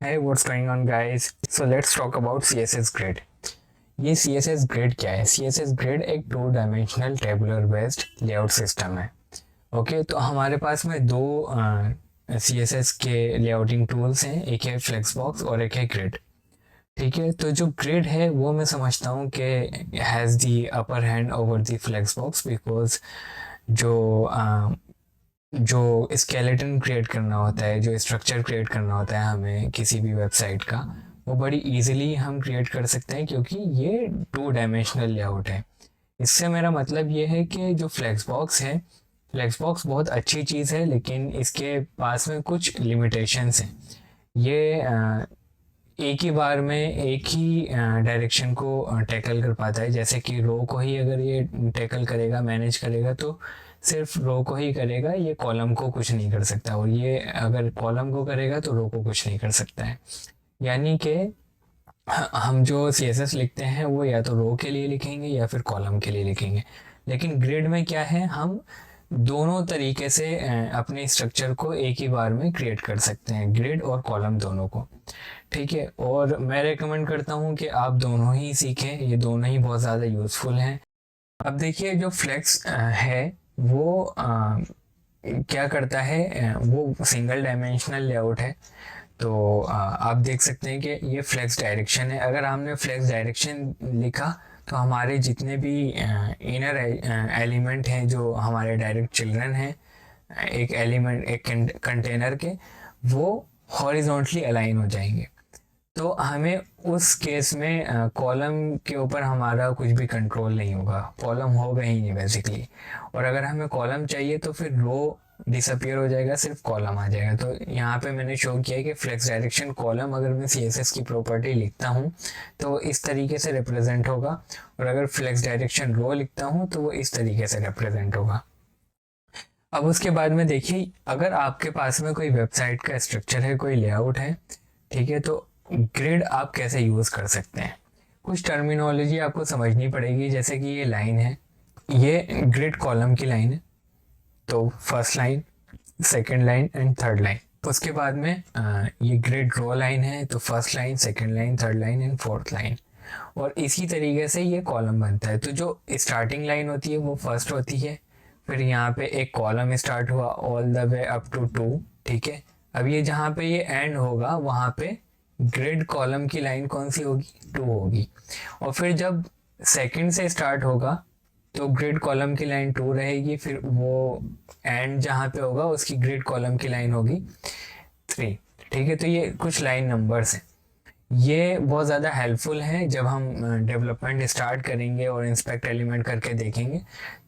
Hey, what's going on guys? So let's talk about CSS Grid. ये CSS Grid क्या है? CSS Grid एक two dimensional tabular based layout system है। Okay, तो हमारे पास में दो CSS के लेआउटिंग टूल्स हैं, एक है फ्लेक्सबॉक्स और एक है ग्रिड। ठीक है, तो जो ग्रिड है वो मैं समझता हूँ कि has the upper hand over the flexbox because जो जो स्केलेटन क्रिएट करना होता है, जो स्ट्रक्चर क्रिएट करना होता है हमें किसी भी वेबसाइट का, वो बड़ी इजीली हम क्रिएट कर सकते हैं क्योंकि ये टू डायमेंशनल लेआउट है। इससे मेरा मतलब ये है कि जो फ्लेक्सबॉक्स है, फ्लेक्सबॉक्स बहुत अच्छी चीज़ है लेकिन इसके पास में कुछ लिमिटेशंस हैं। ये एक ही बार में एक ही डायरेक्शन को टैकल कर पाता है, जैसे कि रो को ही अगर ये टैकल करेगा, मैनेज करेगा तो सिर्फ रो को ही करेगा, ये कॉलम को कुछ नहीं कर सकता। और ये अगर कॉलम को करेगा तो रो को कुछ नहीं कर सकता है। यानी कि हम जो CSS लिखते हैं वो या तो रो के लिए लिखेंगे या फिर कॉलम के लिए लिखेंगे। लेकिन ग्रिड में क्या है, हम दोनों तरीके से अपने स्ट्रक्चर को एक ही बार में क्रिएट कर सकते हैं, ग्रिड और कॉलम दोनों को। ठीक है, और मैं रेकमेंड करता हूँ कि आप दोनों ही सीखें, ये दोनों ही बहुत ज़्यादा यूज़फुल हैं। अब देखिए, जो फ्लेक्स है वो क्या करता है, वो सिंगल डायमेंशनल लेआउट है। तो आप देख सकते हैं कि ये फ्लेक्स डायरेक्शन है। अगर हमने फ्लेक्स डायरेक्शन लिखा तो हमारे जितने भी इनर एलिमेंट हैं, जो हमारे डायरेक्ट चिल्ड्रन हैं एक एलिमेंट, एक कंटेनर के, वो हॉरिजॉन्टली अलाइन हो जाएंगे। तो हमें उस केस में कॉलम के ऊपर हमारा कुछ भी कंट्रोल नहीं होगा, कॉलम होगा ही नहीं बेसिकली। और अगर हमें कॉलम चाहिए तो फिर रो डिसअपियर हो जाएगा, सिर्फ कॉलम आ जाएगा। तो यहाँ पे मैंने शो किया है कि फ्लेक्स डायरेक्शन कॉलम अगर मैं CSS की प्रॉपर्टी लिखता हूँ तो इस तरीके से रिप्रेजेंट होगा, और अगर फ्लेक्स डायरेक्शन रो लिखता हूँ तो वो इस तरीके से रिप्रेजेंट होगा। अब उसके बाद में देखिए, अगर आपके पास में कोई वेबसाइट का स्ट्रक्चर है, कोई लेआउट है, ठीक है, तो ग्रिड आप कैसे यूज़ कर सकते हैं। कुछ टर्मिनोलॉजी आपको समझनी पड़ेगी, जैसे कि ये लाइन है, ये ग्रिड कॉलम की लाइन है। तो first line, second line and third line. उसके बाद में ये ग्रिड रो लाइन है, तो first line, second line, third line and fourth line. और इसी तरीके से ये कॉलम बनता है। तो जो स्टार्टिंग लाइन होती है वो फर्स्ट होती है, फिर यहाँ पे एक कॉलम स्टार्ट हुआ all the way up to 2। ठीक है, अब ये जहाँ पे ये एंड होगा वहाँ पे ग्रिड कॉलम की लाइन कौन सी होगी, 2 होगी। और फिर जब सेकंड से स्टार्ट होगा तो ग्रिड कॉलम की लाइन 2 रहेगी, फिर वो एंड जहाँ पे होगा उसकी ग्रिड कॉलम की लाइन होगी 3। ठीक है, तो ये कुछ लाइन नंबर्स हैं। ये बहुत ज़्यादा हेल्पफुल है जब हम डेवलपमेंट स्टार्ट करेंगे और इंस्पेक्ट एलिमेंट करके देखेंगे,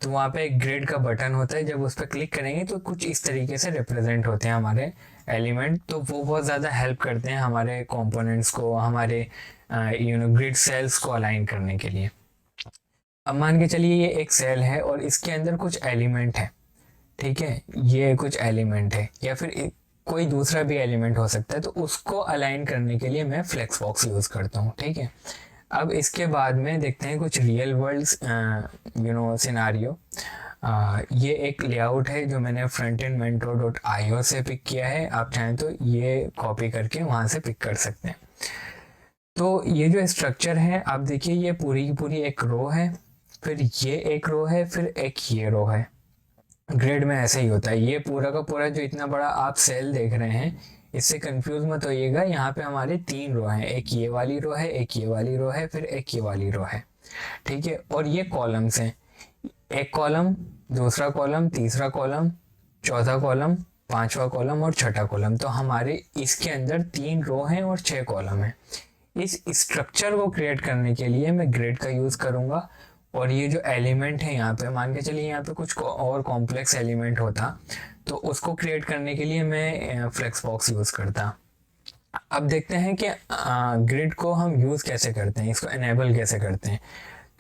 तो वहाँ पे एक ग्रिड का बटन होता है, जब उस पर क्लिक करेंगे तो कुछ इस तरीके से रिप्रेजेंट होते हैं हमारे एलिमेंट। तो वो बहुत ज़्यादा हेल्प करते हैं हमारे कंपोनेंट्स को, हमारे ग्रिड सेल्स को अलाइन करने के लिए। अब मान के चलिए ये एक सेल है और इसके अंदर कुछ एलिमेंट है। ठीक है, ये कुछ एलिमेंट है या फिर कोई दूसरा भी एलिमेंट हो सकता है, तो उसको अलाइन करने के लिए मैं फ्लेक्स बॉक्स यूज़ करता हूँ। ठीक है, अब इसके बाद में देखते हैं कुछ रियल वर्ल्ड सिनारियो। ये एक लेआउट है जो मैंने frontendmentor.io से पिक किया है, आप चाहें तो ये कॉपी करके वहाँ से पिक कर सकते हैं। तो ये जो स्ट्रक्चर है आप देखिए, ये पूरी की पूरी एक रो है, फिर ये एक रो है, फिर एक ये रो है। ग्रिड में ऐसे ही होता है। ये पूरा का पूरा जो इतना बड़ा आप सेल देख रहे हैं, इससे कंफ्यूज मत होइएगा। यहाँ पे हमारे 3 रो हैं, एक ये वाली रो है, एक ये वाली रो है, फिर एक ये वाली रो है। ठीक है, और ये कॉलम्स हैं, एक कॉलम, दूसरा कॉलम, तीसरा कॉलम, चौथा कॉलम, पांचवा कॉलम और छठा कॉलम। तो हमारे इसके अंदर 3 रो हैं और 6 कॉलम हैं। इस स्ट्रक्चर को क्रिएट करने के लिए मैं ग्रिड का यूज़ करूँगा। और ये जो एलिमेंट है यहाँ पे, मान के चलिए यहाँ पे कुछ और कॉम्प्लेक्स एलिमेंट होता, तो उसको क्रिएट करने के लिए मैं फ्लेक्स बॉक्स यूज़ करता। अब देखते हैं कि ग्रिड को हम यूज़ कैसे करते हैं, इसको एनेबल कैसे करते हैं।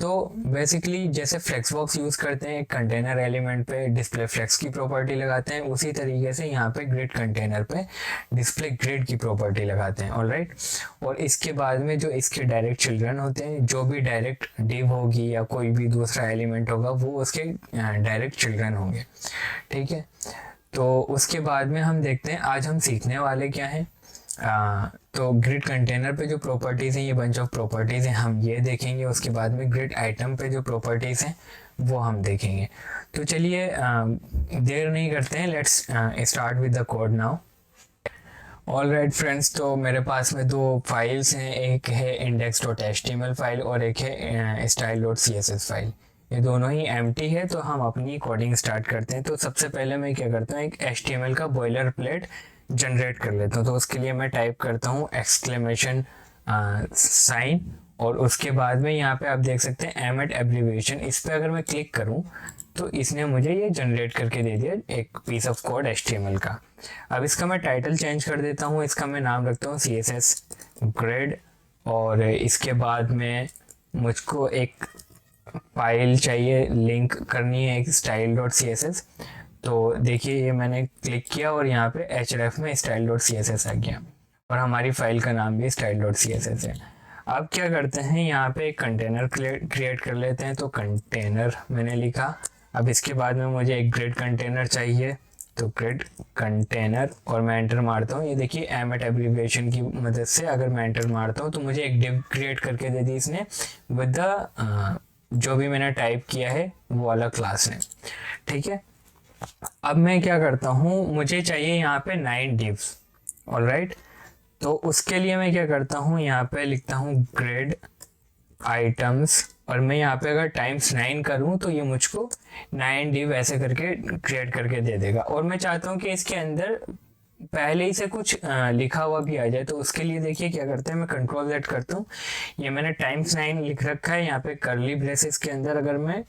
तो बेसिकली जैसे फ्लेक्स बॉक्स यूज़ करते हैं कंटेनर एलिमेंट पे डिस्प्ले फ्लेक्स की प्रॉपर्टी लगाते हैं, उसी तरीके से यहाँ पे ग्रिड कंटेनर पे डिस्प्ले ग्रिड की प्रॉपर्टी लगाते हैं। ऑलराइट, और इसके बाद में जो इसके डायरेक्ट चिल्ड्रन होते हैं, जो भी डायरेक्ट डिव होगी या कोई भी दूसरा एलिमेंट होगा, वो उसके डायरेक्ट चिल्ड्रन होंगे। ठीक है, तो उसके बाद में हम देखते हैं आज हम सीखने वाले क्या हैं। तो ग्रिड कंटेनर पे जो प्रॉपर्टीज़ हैं, ये बंच ऑफ प्रॉपर्टीज़ हैं, हम ये देखेंगे। उसके बाद में ग्रिड आइटम पे जो प्रॉपर्टीज़ हैं वो हम देखेंगे। तो चलिए देर नहीं करते हैं, let's start with the code now. All right friends, तो मेरे पास में दो फाइल्स हैं, एक है index.html फाइल और एक है style.css फाइल। ये दोनों ही एम्प्टी है, तो हम अपनी कोडिंग स्टार्ट करते हैं। तो सबसे पहले मैं क्या करता हूँ, एक HTML का बॉयलर प्लेट जनरेट कर लेता हूँ। तो उसके लिए मैं टाइप करता हूँ एक्सक्लेमेशन साइन, और उसके बाद में यहाँ पे आप देख सकते हैं एम एट एब्रीविएशन। इस पर अगर मैं क्लिक करूँ तो इसने मुझे ये जनरेट करके दे दिया एक पीस ऑफ कोड HTML का। अब इसका मैं टाइटल चेंज कर देता हूँ, इसका मैं नाम रखता हूँ CSS ग्रिड, और इसके बाद में मुझको एक फाइल चाहिए, लिंक करनी है एक style.css। तो देखिए ये मैंने क्लिक किया और यहाँ पे href में style.css आ गया, और हमारी फाइल का नाम भी style.css है। अब क्या करते हैं, यहाँ पे एक कंटेनर क्रिएट कर लेते हैं। तो कंटेनर मैंने लिखा। अब इसके बाद में मुझे एक ग्रिड कंटेनर चाहिए, तो ग्रिड कंटेनर, और मैं एंटर मारता हूँ। ये देखिए एम एट एब्रीविएशन की मदद से अगर मैं एंटर मारता हूँ तो मुझे एक डिव क्रिएट करके दे दी इसने विद द जो भी मैंने टाइप किया है वो वाला क्लास ने। ठीक है, अब मैं क्या करता हूँ, मुझे चाहिए यहाँ पे 9 डिव्स। ऑलराइट, तो उसके लिए मैं क्या करता हूँ, यहाँ पे लिखता हूँ ग्रिड आइटम्स, और मैं यहाँ पे अगर टाइम्स 9 करूँ तो ये मुझको 9 डिव ऐसे करके क्रिएट करके दे देगा। और मैं चाहता हूँ कि इसके अंदर पहले ही से कुछ लिखा हुआ भी आ जाए। तो उसके लिए देखिए क्या करते हैं, मैं कंट्रोल Z करता हूँ। ये मैंने टाइम्स 9 लिख रखा है, यहाँ पे कर्ली ब्रेसेस के अंदर अगर मैं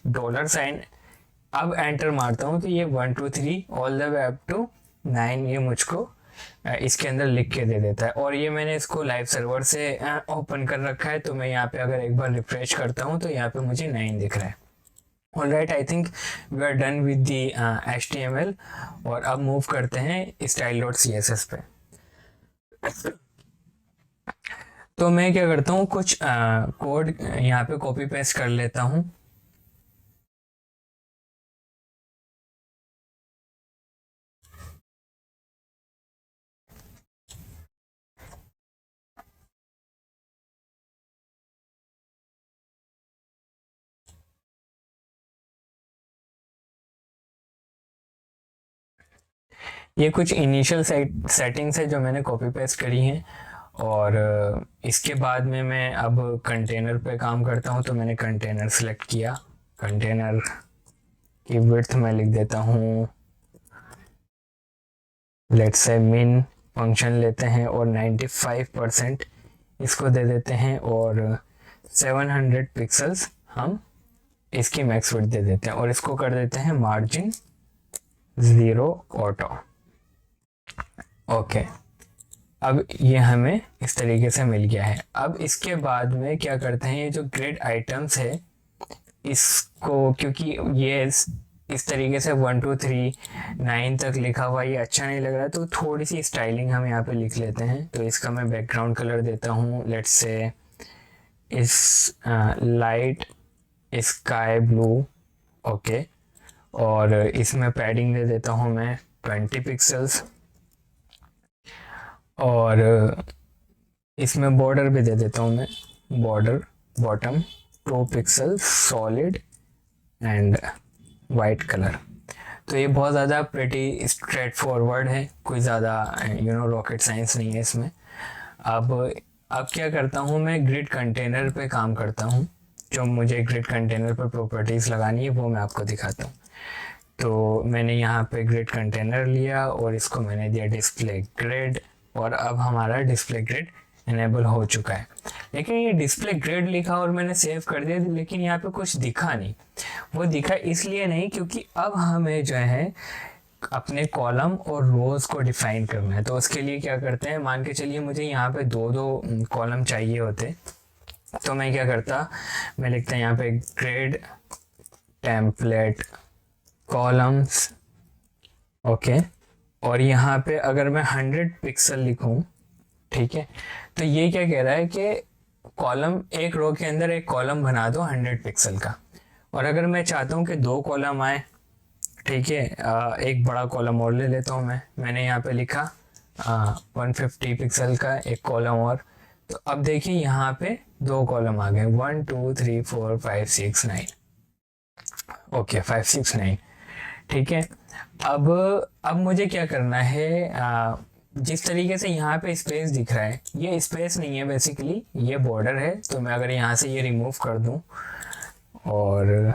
$साइन अब एंटर मारता हूँ तो ये 1 2 3 all the way up to 9 ये मुझको इसके अंदर लिख के दे देता है। और ये मैंने इसको लाइव सर्वर से ओपन कर रखा है। तो मैं यहाँ पे अगर एक बार रिफ्रेश करता हूँ तो यहाँ पे मुझे 9 दिख रहा है। Alright, I think we are done with the HTML, और अब मूव करते हैं style.css पे। तो मैं क्या करता हूँ, कुछ कोड यहाँ पे कॉपी पेस्ट कर लेता हूँ। ये कुछ इनिशियल सेटिंग्स है जो मैंने कॉपी पेस्ट करी हैं, और इसके बाद में मैं अब कंटेनर पे काम करता हूँ। तो मैंने कंटेनर सेलेक्ट किया, कंटेनर की विड्थ मैं लिख देता हूँ, लेट्स से मिन फंक्शन लेते हैं और 95% इसको दे देते हैं, और 700 पिक्सल्स हम इसकी मैक्स विड्थ दे देते हैं, और इसको कर देते हैं मार्जिन 0 ऑटो। ओके, अब ये हमें इस तरीके से मिल गया है। अब इसके बाद में क्या करते हैं, ये जो ग्रिड आइटम्स है इसको, क्योंकि ये इस तरीके से 1 2 3 9 तक लिखा हुआ ये अच्छा नहीं लग रहा है, तो थोड़ी सी स्टाइलिंग हम यहाँ पे लिख लेते हैं। तो इसका मैं बैकग्राउंड कलर देता हूँ, लेट्स से इस लाइट स्काई ब्लू। ओके, और इसमें पैडिंग दे देता हूँ मैं 20 पिक्सल्स, और इसमें बॉर्डर भी दे देता हूँ मैं, border bottom 2 pixel solid and white colour. तो ये बहुत ज़्यादा प्रेटी स्ट्रेट फॉरवर्ड है, कोई ज़्यादा रॉकेट साइंस नहीं है इसमें। अब क्या करता हूँ, मैं ग्रिड कंटेनर पे काम करता हूँ। जो मुझे ग्रिड कंटेनर पर प्रॉपर्टीज़ लगानी है वो मैं आपको दिखाता हूँ। तो मैंने यहाँ पे ग्रिड कंटेनर लिया और इसको मैंने दिया डिस्प्ले ग्रिड, और अब हमारा डिस्प्ले ग्रिड इनेबल हो चुका है। लेकिन ये डिस्प्ले ग्रिड लिखा और मैंने सेव कर दिया, लेकिन यहाँ पे कुछ दिखा नहीं। वो दिखा इसलिए नहीं क्योंकि अब हमें जो है अपने कॉलम और रोज को डिफाइन करना है। तो उसके लिए क्या करते हैं, मान के चलिए मुझे यहाँ पे 2 कॉलम चाहिए होते, तो मैं क्या करता, मैं लिखता यहाँ पे ग्रिड टेम्पलेट कॉलम्स। ओके, और यहाँ पे अगर मैं 100 पिक्सल लिखूं, ठीक है, तो ये क्या कह रहा है कि कॉलम, एक रो के अंदर एक कॉलम बना दो 100 पिक्सल का। और अगर मैं चाहता हूँ कि 2 कॉलम आए, ठीक है, एक बड़ा कॉलम और ले लेता हूँ मैंने यहाँ पे लिखा 150 पिक्सल का एक कॉलम और। तो अब देखिए यहाँ पे 2 कॉलम आ गए, 1 2 3 4 5 6 9। ओके 5 6 9 ठीक है। अब मुझे क्या करना है, जिस तरीके से यहाँ पे स्पेस दिख रहा है, ये स्पेस नहीं है बेसिकली, ये बॉर्डर है। तो मैं अगर यहाँ से ये रिमूव कर दूँ और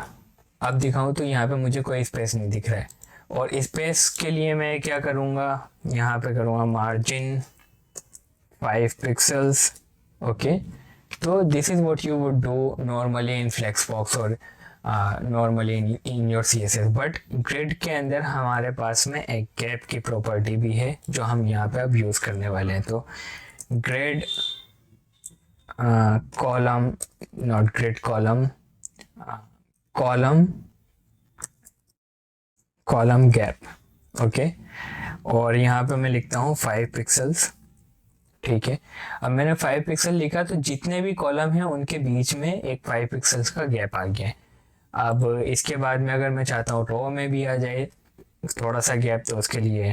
अब दिखाऊं तो यहाँ पे मुझे कोई स्पेस नहीं दिख रहा है। और स्पेस के लिए मैं क्या करूँगा, यहाँ पे करूँगा मार्जिन 5 पिक्सल्स। ओके, तो this is what you would do normally in flexbox और normally in your CSS। But grid के अंदर हमारे पास में एक गैप की प्रॉपर्टी भी है जो हम यहाँ पे अब यूज़ करने वाले हैं। तो grid column, not grid column, column gap. Okay, और यहाँ पे मैं लिखता हूँ 5 पिक्सल्स। ठीक है, अब मैंने 5 पिक्सल लिखा तो जितने भी कॉलम हैं उनके बीच में एक 5 पिक्सल्स का गैप आ गया है। अब इसके बाद में अगर मैं चाहता हूँ रो में भी आ जाए थोड़ा सा गैप, तो उसके लिए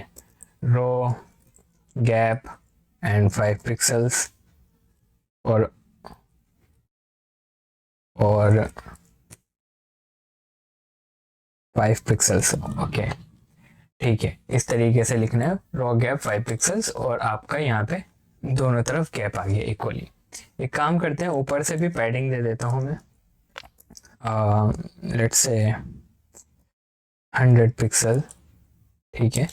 रो गैप एंड 5 पिक्सल्स और 5 पिक्सल्स। ओके ठीक है, इस तरीके से लिखना है, रो गैप 5 पिक्सल्स, और आपका यहाँ पे दोनों तरफ गैप आ गया इक्वली। एक काम करते हैं, ऊपर से भी पैडिंग दे देता हूँ मैं, लेट्स से 100 पिक्सल। ठीक है,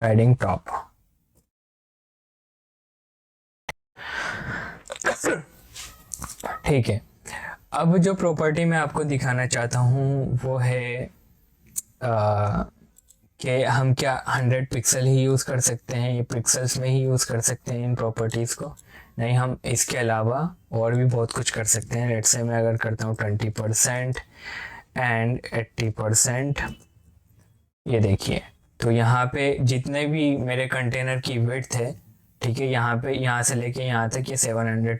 पैडिंग टॉप। ठीक है, अब जो प्रॉपर्टी मैं आपको दिखाना चाहता हूँ वो है कि हम क्या 100 पिक्सल ही यूज़ कर सकते हैं, ये पिक्सल्स में ही यूज़ कर सकते हैं इन प्रॉपर्टीज़ को। नहीं, हम इसके अलावा और भी बहुत कुछ कर सकते हैं। लेट्स से मैं अगर करता हूँ 20% एंड 80%, ये देखिए, तो यहाँ पे जितने भी मेरे कंटेनर की विड्थ है, ठीक है, यहाँ पे यहाँ से लेके यहाँ तक ये 700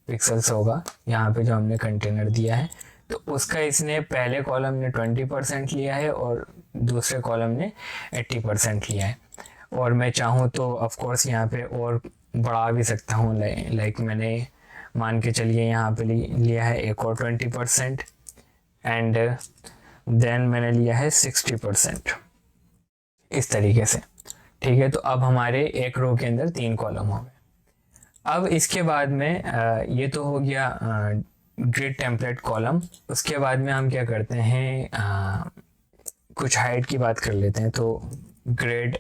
पिक्सल्स होगा, यहाँ पे जो हमने कंटेनर दिया है। तो उसका इसने पहले कॉलम ने 20% लिया है और दूसरे कॉलम ने 80% लिया है। और मैं चाहूँ तो ऑफ कोर्स यहाँ पे और बढ़ा भी सकता हूँ, लाइक मैंने मान के चलिए यहाँ पे लिया है एक और 20% एंड देन मैंने लिया है 60%, इस तरीके से। ठीक है, तो अब हमारे एक रो के अंदर 3 कॉलम हो गए। अब इसके बाद में ये तो हो गया ग्रिड टेम्पलेट कॉलम। उसके बाद में हम क्या करते हैं, कुछ हाइट की बात कर लेते हैं। तो ग्रिड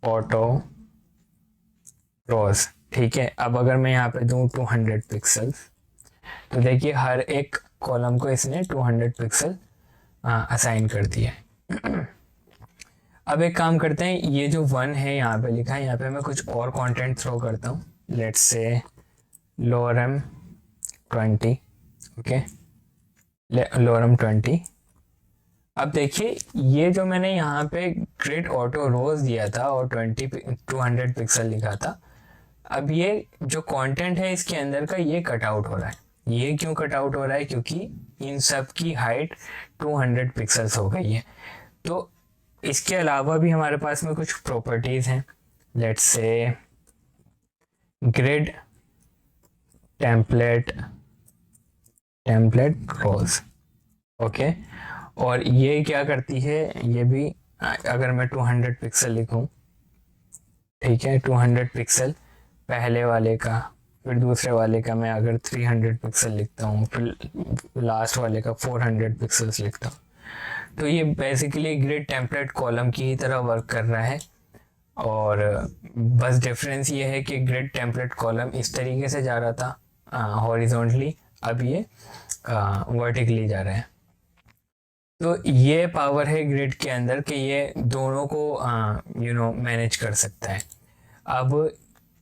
ऑटो रोज। ठीक है, अब अगर मैं यहाँ पे दूँ 200 पिक्सल्स, तो देखिए हर एक कॉलम को इसने 200 पिक्सल असाइन कर दिया है। अब एक काम करते हैं, ये जो 1 है यहाँ पे लिखा है, यहाँ पे मैं कुछ और कंटेंट थ्रो करता हूँ। Let's say Loram 20। Okay, Loram 20। अब देखिए ये जो मैंने यहाँ पे ग्रिड ऑटो रोज दिया था और 200 पिक्सल लिखा था, अब ये जो कंटेंट है इसके अंदर का ये कट आउट हो रहा है। ये क्यों कट आउट हो रहा है? क्योंकि इन सब की हाइट 200 पिक्सल्स हो गई है। तो इसके अलावा भी हमारे पास में कुछ प्रॉपर्टीज़ हैं। Let's say grid template rose. Okay, और ये क्या करती है, ये भी अगर मैं 200 पिक्सल लिखूं, ठीक है, 200 पिक्सल पहले वाले का, फिर दूसरे वाले का मैं अगर 300 पिक्सल लिखता हूँ, फिर लास्ट वाले का 400 पिक्सल्स लिखता हूँ, तो ये बेसिकली ग्रिड टेम्पलेट कॉलम की ही तरह वर्क कर रहा है। और बस डिफरेंस ये है कि ग्रिड टेम्पलेट कॉलम इस तरीके से जा रहा था हॉरिजॉन्टली, अब ये वर्टिकली जा रहा है। तो ये पावर है ग्रिड के अंदर कि ये दोनों को मैनेज कर सकता है। अब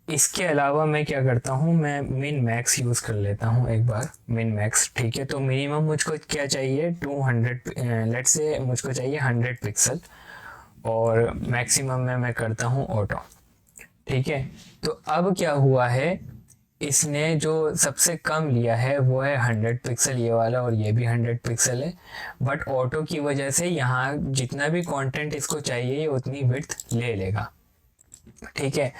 इसके अलावा मैं क्या करता हूँ, मैं मिन मैक्स यूज़ कर लेता हूँ एक बार, मिन मैक्स। ठीक है, तो मिनिमम मुझको क्या चाहिए, 200, लेट्स से मुझको चाहिए 100 पिक्सल, और मैक्सिमम में मैं करता हूँ ऑटो। ठीक है, तो अब क्या हुआ है, इसने जो सबसे कम लिया है वो है 100 पिक्सल, ये वाला, और ये भी 100 पिक्सल है। बट ऑटो की वजह से यहाँ जितना भी कंटेंट इसको चाहिए ये उतनी विड्थ ले लेगा। ठीक है।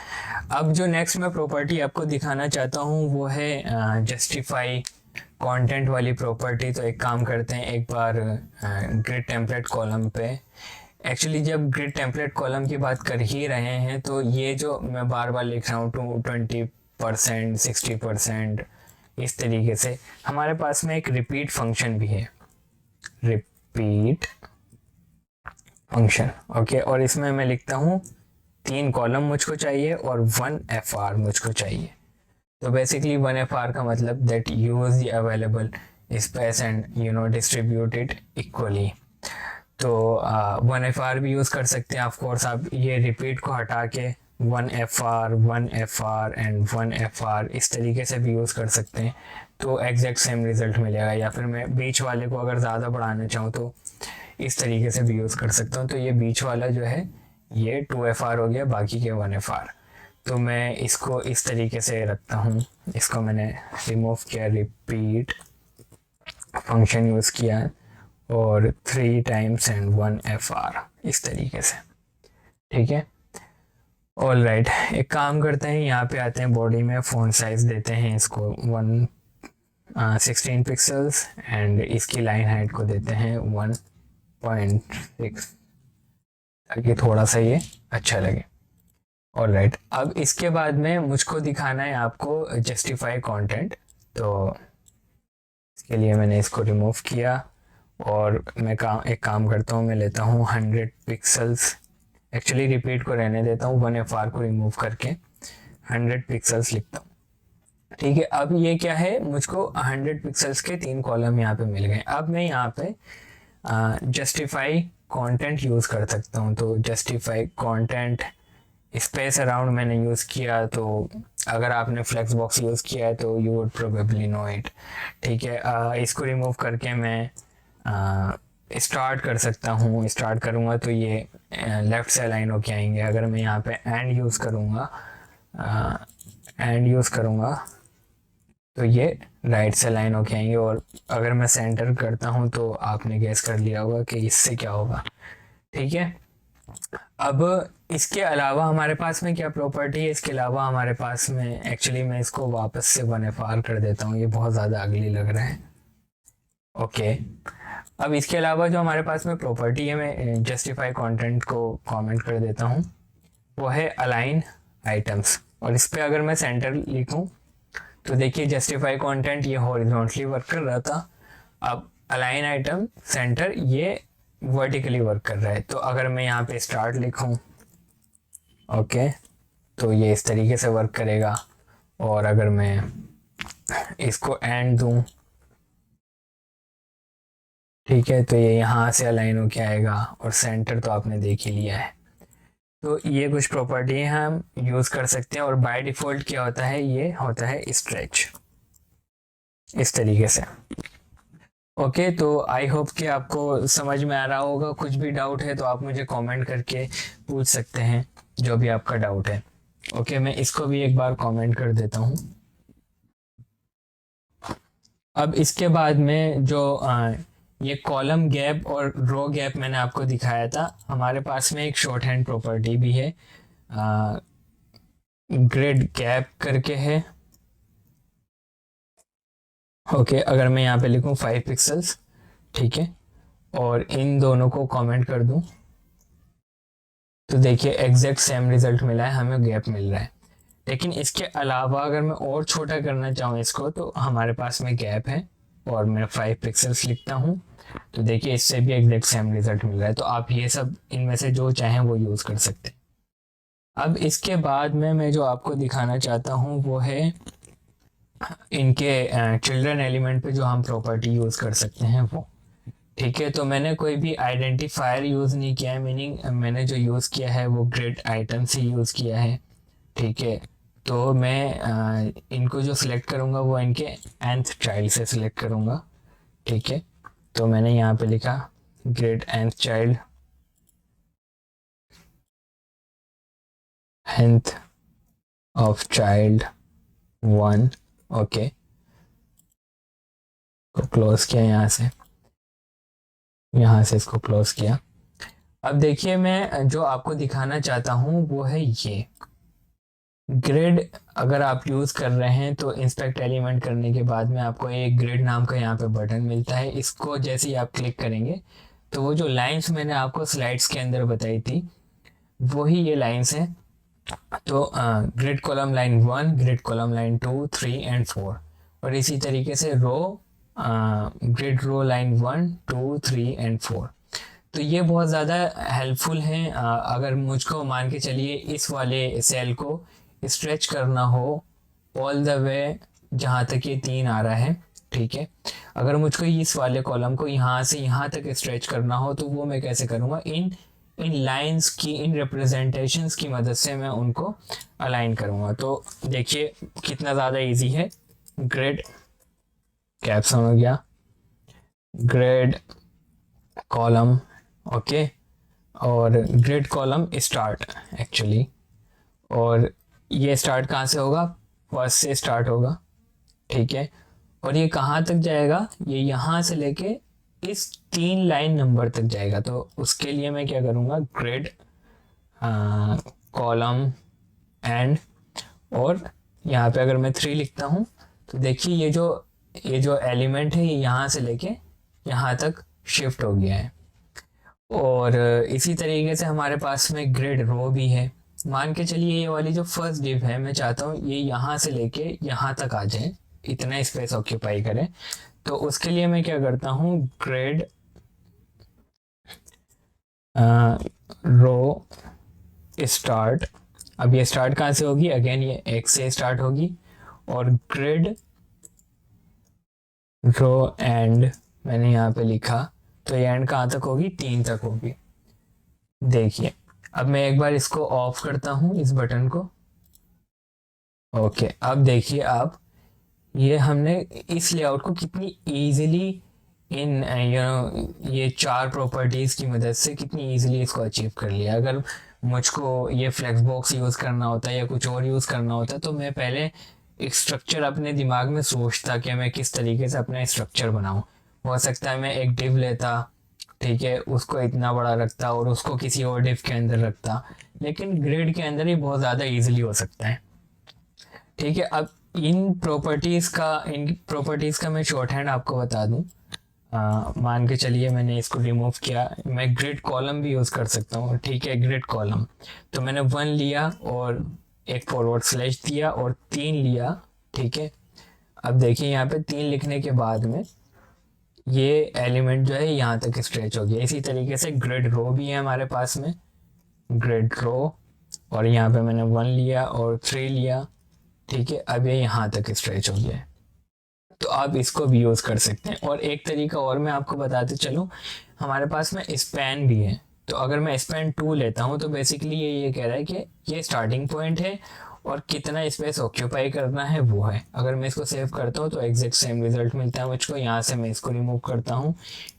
अब जो नेक्स्ट मैं प्रॉपर्टी आपको दिखाना चाहता हूँ वो है जस्टिफाई कंटेंट वाली प्रॉपर्टी। तो एक काम करते हैं, एक बार ग्रिड टेम्पलेट कॉलम पे, एक्चुअली जब ग्रिड टेम्पलेट कॉलम की बात कर ही रहे हैं तो ये जो मैं बार बार लिख रहा हूँ 20%, 60%, इस तरीके से हमारे पास में एक रिपीट फंक्शन भी है, रिपीट फंक्शन। ओके, और इसमें मैं लिखता हूँ 3 कॉलम मुझको चाहिए और 1 FR मुझको चाहिए। तो बेसिकली 1 FR का मतलब that use the available space and distribute it equally. तो 1 FR भी यूज़ कर सकते हैं। ऑफ कोर्स आप ये रिपीट को हटा के 1 FR, 1 FR एंड 1 FR इस तरीके से भी यूज़ कर सकते हैं, तो एग्जैक्ट सेम रिजल्ट मिलेगा। या फिर मैं बीच वाले को अगर ज़्यादा बढ़ाना चाहूँ तो इस तरीके से भी यूज़ कर सकता हूँ। तो ये बीच वाला जो है ये 2 FR हो गया, बाकी के 1 FR। तो मैं इसको इस तरीके से रखता हूँ, इसको मैंने रिमूव किया, रिपीट फंक्शन यूज़ किया और 3 टाइम्स एंड 1 FR इस तरीके से। ठीक है, ऑल राइट। एक काम करते हैं, यहाँ पे आते हैं, बॉडी में फ़ॉन्ट साइज़ देते हैं इसको 16 पिक्सल्स एंड इसकी लाइन हाइट को देते हैं 1.6 ताकि थोड़ा सा ये अच्छा लगे। ऑल राइट, अब इसके बाद में मुझको दिखाना है आपको जस्टिफाई कंटेंट। तो इसके लिए मैंने इसको रिमूव किया और मैं एक काम करता हूँ, मैं लेता हूँ 100 पिक्सल्स, एक्चुअली रिपीट को रहने देता हूँ, 1 FR को रिमूव करके 100 पिक्सल्स लिखता हूँ। ठीक है, अब ये क्या है, मुझको 100 पिक्सल्स के 3 कॉलम यहाँ पे मिल गए। अब मैं यहाँ पे जस्टिफाई कंटेंट यूज़ कर सकता हूँ। तो जस्टिफाई कंटेंट स्पेस अराउंड मैंने यूज़ किया, तो अगर आपने फ्लेक्स बॉक्स यूज़ किया है तो you would probably know it. ठीक है, इसको रिमूव करके मैं स्टार्ट कर सकता हूँ। स्टार्ट करूँगा तो ये लेफ़्ट से अलाइन होके आएंगे। अगर मैं यहाँ पे एंड यूज़ करूँगा तो ये राइट से अलाइन होके आएंगे। और अगर मैं सेंटर करता हूँ तो आपने गेस कर लिया होगा कि इससे क्या होगा। ठीक है, अब इसके अलावा हमारे पास में क्या प्रॉपर्टी है, इसके अलावा हमारे पास में, एक्चुअली मैं इसको वापस से 1 FR कर देता हूँ, ये बहुत ज़्यादा अगली लग रहा है। ओके, अब इसके अलावा जो हमारे पास में प्रॉपर्टी है, मैं जस्टिफाई कंटेंट को कमेंट कर देता हूँ, वो है अलाइन आइटम्स। और इस पर अगर मैं सेंटर लिखूँ तो देखिए जस्टिफाई कंटेंट ये हॉरिजॉन्टली वर्क कर रहा था, अब अलाइन आइटम सेंटर ये वर्टिकली वर्क कर रहा है। तो अगर मैं यहाँ पे स्टार्ट लिखूँ, ओके, तो ये इस तरीके से वर्क करेगा। और अगर मैं इसको एंड दूँ, ठीक है, तो ये यहाँ से अलाइन होके आएगा और सेंटर तो आपने देख ही लिया है। तो ये कुछ प्रॉपर्टी हम यूज़ कर सकते हैं। और बाय डिफ़ॉल्ट क्या होता है, ये होता है स्ट्रेच, इस तरीके से। ओके, तो आई होप कि आपको समझ में आ रहा होगा। कुछ भी डाउट है तो आप मुझे कमेंट करके पूछ सकते हैं, जो भी आपका डाउट है। ओके, मैं इसको भी एक बार कमेंट कर देता हूँ। अब इसके बाद में जो ये कॉलम गैप और रो गैप मैंने आपको दिखाया था, हमारे पास में एक शॉर्ट हैंड प्रॉपर्टी भी है, ग्रिड गैप करके है। ओके, अगर मैं यहाँ पे लिखूँ 5 पिक्सल्स, ठीक है, और इन दोनों को कमेंट कर दूँ तो देखिए एग्जैक्ट सेम रिजल्ट मिला है, हमें गैप मिल रहा है। लेकिन इसके अलावा अगर मैं और छोटा करना चाहूँ इसको, तो हमारे पास में गैप है और मैं 5 पिक्सल्स लिखता हूँ, तो देखिए इससे भी एग्जैक्ट सेम रिजल्ट मिल रहा है। तो आप ये सब इनमें से जो चाहें वो यूज़ कर सकते हैं। अब इसके बाद में मैं जो आपको दिखाना चाहता हूँ वो है इनके चिल्ड्रन एलिमेंट पे जो हम प्रॉपर्टी यूज़ कर सकते हैं वो। ठीक है, तो मैंने कोई भी आइडेंटिफायर यूज़ नहीं किया है, मीनिंग मैंने जो यूज़ किया है वो ग्रिड आइटम से यूज़ किया है। ठीक है, तो मैं इनको जो सिलेक्ट करूँगा वो इनके nth चाइल्ड से सिलेक्ट करूँगा। ठीक है, तो मैंने यहाँ पे लिखा grid nth child, nth of child 1। Okay, को क्लोज किया, यहाँ से इसको क्लोज किया। अब देखिए मैं जो आपको दिखाना चाहता हूँ वो है ये ग्रिड। अगर आप यूज़ कर रहे हैं तो इंस्पेक्ट एलिमेंट करने के बाद में आपको एक ग्रिड नाम का यहाँ पे बटन मिलता है। इसको जैसे ही आप क्लिक करेंगे तो वो जो लाइंस मैंने आपको स्लाइड्स के अंदर बताई थी वही ये लाइंस हैं। तो grid column line 1, grid column line 2, 3 and 4, और इसी तरीके से रो ग्रिड रो लाइन 1, 2, 3 एंड 4। तो ये बहुत ज़्यादा हेल्पफुल हैं। अगर मुझको मान के चलिए इस वाले सेल को स्ट्रेच करना हो ऑल द वे जहाँ तक ये 3 आ रहा है, ठीक है। अगर मुझको इस वाले कॉलम को यहाँ से यहाँ तक स्ट्रेच करना हो तो वो मैं कैसे करूँगा, इन इन लाइंस की, इन रिप्रेजेंटेशंस की मदद से मैं उनको अलाइन करूँगा। तो देखिए कितना ज़्यादा इजी है। ग्रिड कैप्सन हो गया, ग्रिड कॉलम, ओके, और ग्रिड कॉलम स्टार्ट एक्चुअली, और ये स्टार्ट कहाँ से होगा, फर्स्ट से स्टार्ट होगा, ठीक है। और ये कहाँ तक जाएगा, ये यहाँ से लेके इस 3 लाइन नंबर तक जाएगा। तो उसके लिए मैं क्या करूँगा, ग्रिड कॉलम एंड, और यहाँ पे अगर मैं 3 लिखता हूँ तो देखिए ये जो एलिमेंट है ये यहाँ से लेके यहाँ तक शिफ्ट हो गया है। और इसी तरीके से हमारे पास में ग्रिड रो भी है। मान के चलिए ये वाली जो फर्स्ट डिव है मैं चाहता हूँ ये यहाँ से लेके यहाँ तक आ जाए, इतना स्पेस ऑक्यूपाई करें। तो उसके लिए मैं क्या करता हूँ, ग्रिड रो स्टार्ट। अब ये स्टार्ट कहाँ से होगी, अगेन ये x से स्टार्ट होगी, और ग्रिड रो एंड मैंने यहाँ पे लिखा, तो ये एंड कहाँ तक होगी, 3 तक होगी। देखिए अब मैं एक बार इसको ऑफ करता हूँ इस बटन को, ओके। अब देखिए आप, ये हमने इस लेआउट को कितनी इजीली इन ये 4 प्रॉपर्टीज़ की मदद से कितनी इजीली इसको अचीव कर लिया। अगर मुझको ये फ्लेक्स बॉक्स यूज़ करना होता है या कुछ और यूज़ करना होता तो मैं पहले एक स्ट्रक्चर अपने दिमाग में सोचता कि मैं किस तरीके से अपना स्ट्रक्चर बनाऊं। हो सकता है मैं एक डिव लेता, ठीक है, उसको इतना बड़ा रखता और उसको किसी और डिव के अंदर रखता, लेकिन ग्रिड के अंदर ही बहुत ज़्यादा ईजिली हो सकता है, ठीक है। अब इन प्रॉपर्टीज़ का मैं शॉर्ट हैंड आपको बता दूं। मान के चलिए मैंने इसको रिमूव किया, मैं ग्रिड कॉलम भी यूज़ कर सकता हूँ, ठीक है। ग्रिड कॉलम तो मैंने 1 लिया और एक फॉरवर्ड स्लैश दिया और 3 लिया, ठीक है। अब देखिए यहाँ पे 3 लिखने के बाद में ये एलिमेंट जो है यहाँ तक स्ट्रेच हो गया। इसी तरीके से ग्रिड रो भी है हमारे पास में, ग्रिड रो, और यहाँ पे मैंने 1 लिया और 3 लिया, ठीक है। अब ये यहाँ तक स्ट्रेच हो गया है। तो आप इसको भी यूज़ कर सकते हैं। और एक तरीका और मैं आपको बताते चलूँ, हमारे पास में स्पैन भी है। तो अगर मैं स्पैन 2 लेता हूँ तो बेसिकली ये कह रहा है कि ये स्टार्टिंग पॉइंट है और कितना स्पेस ऑक्यूपाई करना है वो है। अगर मैं इसको सेव करता हूँ तो एग्जैक्ट सेम रिजल्ट मिलता है मुझको। यहाँ से मैं इसको रिमूव करता हूँ,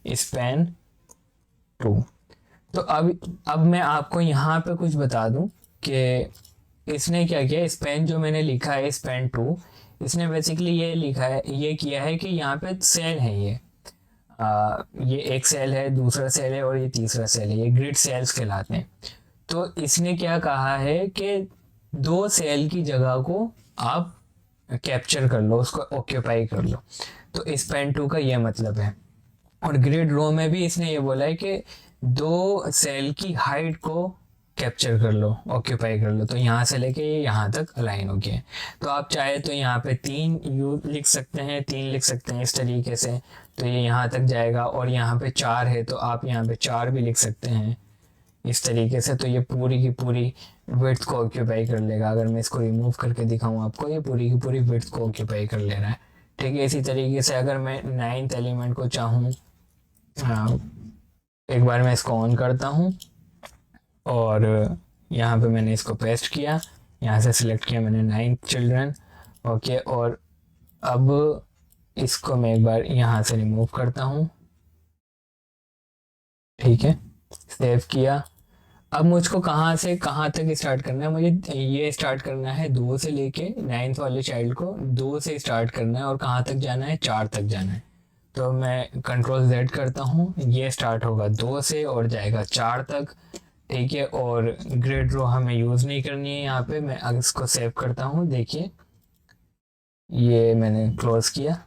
स्पैन 2। तो अब मैं आपको यहाँ पे कुछ बता दूँ कि इसने क्या किया। स्पैन जो मैंने लिखा है स्पैन 2, इसने बेसिकली ये लिखा है, ये किया है कि यहाँ पे सेल है, ये एक सेल है, दूसरा सेल है और ये तीसरा सेल है, ये ग्रिड सेल्स कहलाते हैं। तो इसने क्या कहा है कि 2 सेल की जगह को आप कैप्चर कर लो, उसको ऑक्यूपाई कर लो। तो स्पैन 2 का ये मतलब है। और ग्रिड रो में भी इसने ये बोला है कि 2 सेल की हाइट को कैप्चर कर लो, ऑक्यूपाई कर लो। तो यहाँ से लेके यहाँ तक अलाइन हो गया। तो आप चाहे तो यहाँ पे 3 लिख सकते हैं, 3 लिख सकते हैं इस तरीके से, तो ये यहाँ तक जाएगा। और यहाँ पे 4 है तो आप यहाँ पे 4 भी लिख सकते हैं इस तरीके से। तो ये पूरी की पूरी विड्थ को ऑक्यूपाई कर लेगा। अगर मैं इसको रिमूव करके दिखाऊँ आपको, ये पूरी की पूरी विड्थ को ऑक्यूपाई कर ले रहा है, ठीक है। इसी तरीके से अगर मैं 9th एलिमेंट को चाहूँ, एक बार मैं इसको ऑन करता हूँ और यहाँ पे मैंने इसको पेस्ट किया, यहाँ से सिलेक्ट किया मैंने 9th चिल्ड्रन, ओके। और अब इसको मैं एक बार यहाँ से रिमूव करता हूँ, ठीक है, सेव किया। अब मुझको कहाँ से कहाँ तक स्टार्ट करना है, मुझे ये स्टार्ट करना है 2 से लेके 9th वाले चाइल्ड को 2 से स्टार्ट करना है और कहाँ तक जाना है, 4 तक जाना है। तो मैं कंट्रोल Z करता हूँ, ये स्टार्ट होगा 2 से और जाएगा 4 तक, ठीक है। और ग्रिड रो हमें यूज़ नहीं करनी है यहाँ पे। मैं अब इसको सेव करता हूँ, देखिए ये मैंने क्लोज किया।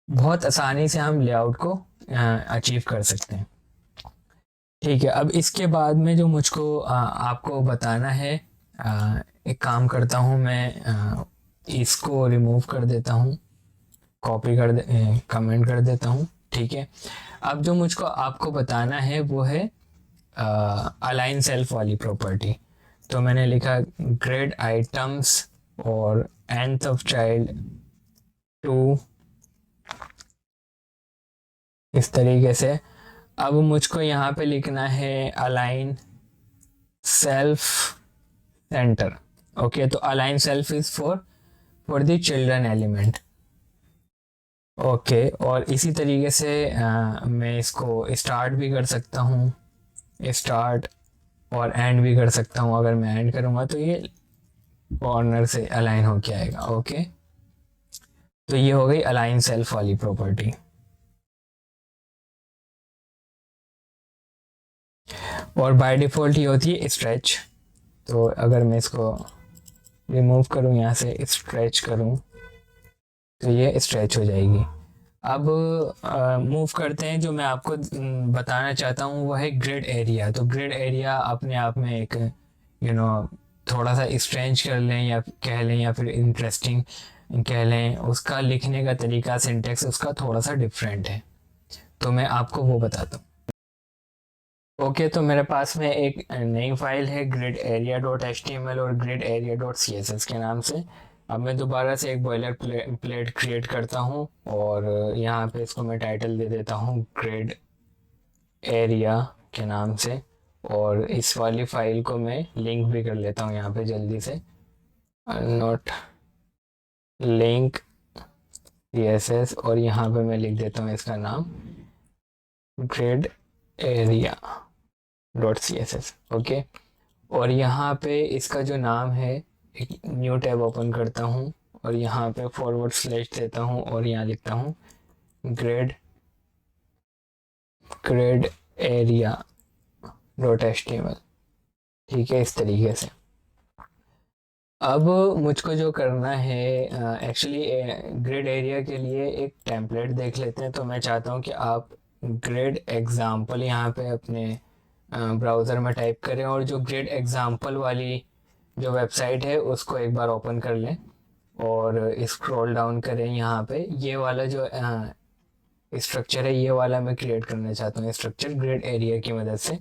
बहुत आसानी से हम लेआउट को अचीव कर सकते हैं, ठीक है। अब इसके बाद में जो मुझको आपको बताना है, एक काम करता हूँ मैं, इसको रिमूव कर देता हूँ, कॉपी कर दे, कमेंट कर देता हूँ, ठीक है। अब जो मुझको आपको बताना है वो है अलाइन सेल्फ वाली प्रॉपर्टी। तो मैंने लिखा ग्रेड आइटम्स और nth ऑफ चाइल्ड 2, इस तरीके से। अब मुझको यहाँ पे लिखना है अलाइन सेल्फ सेंटर, ओके। तो align self is for the children element, okay. और इसी तरीके से मैं इसको स्टार्ट भी कर सकता हूँ, स्टार्ट, और एंड भी कर सकता हूँ। अगर मैं एंड करूँगा तो ये कॉर्नर से अलाइन होके आएगा, ओके। तो ये हो गई अलाइन सेल्फ वाली प्रॉपर्टी। और बाय डिफ़ॉल्ट ये होती है स्ट्रेच। तो अगर मैं इसको रिमूव करूँ, यहाँ से स्ट्रेच करूँ, तो ये स्ट्रेच हो जाएगी। अब मूव करते हैं। जो मैं आपको बताना चाहता हूँ वो है ग्रिड एरिया। तो ग्रिड एरिया अपने आप में एक थोड़ा सा स्ट्रेंज कर लें या कह लें, या फिर इंटरेस्टिंग कह लें, उसका लिखने का तरीका, सिंटेक्स उसका थोड़ा सा डिफरेंट है। तो मैं आपको वो बताता हूँ, ओके। तो मेरे पास में एक नई फाइल है ग्रिड एरिया डॉट HTML और ग्रिड एरिया डॉट CSS के नाम से। अब मैं दोबारा से एक बॉयलर प्लेट क्रिएट करता हूँ और यहाँ पे इसको मैं टाइटल दे देता हूँ ग्रिड एरिया के नाम से। और इस वाली फाइल को मैं लिंक भी कर लेता हूँ यहाँ पे जल्दी से, नोट लिंक CSS, और यहाँ पे मैं लिख देता हूँ इसका नाम grid area dot CSS, okay. और यहाँ पे इसका जो नाम है, एक न्यू टैब ओपन करता हूँ और यहाँ पे फॉरवर्ड स्लैश देता हूँ और यहाँ लिखता हूँ ग्रिड एरिया डॉट HTML, ठीक है, इस तरीके से। अब मुझको जो करना है, एक्चुअली ग्रिड एरिया के लिए एक टेम्पलेट देख लेते हैं। तो मैं चाहता हूँ कि आप ग्रिड एग्जाम्पल यहाँ पे अपने ब्राउज़र में टाइप करें और जो ग्रिड एग्जाम्पल वाली जो वेबसाइट है उसको एक बार ओपन कर लें और स्क्रॉल डाउन करें। यहाँ पे ये वाला जो स्ट्रक्चर है, ये वाला मैं क्रिएट करना चाहता हूँ, स्ट्रक्चर ग्रिड एरिया की मदद से।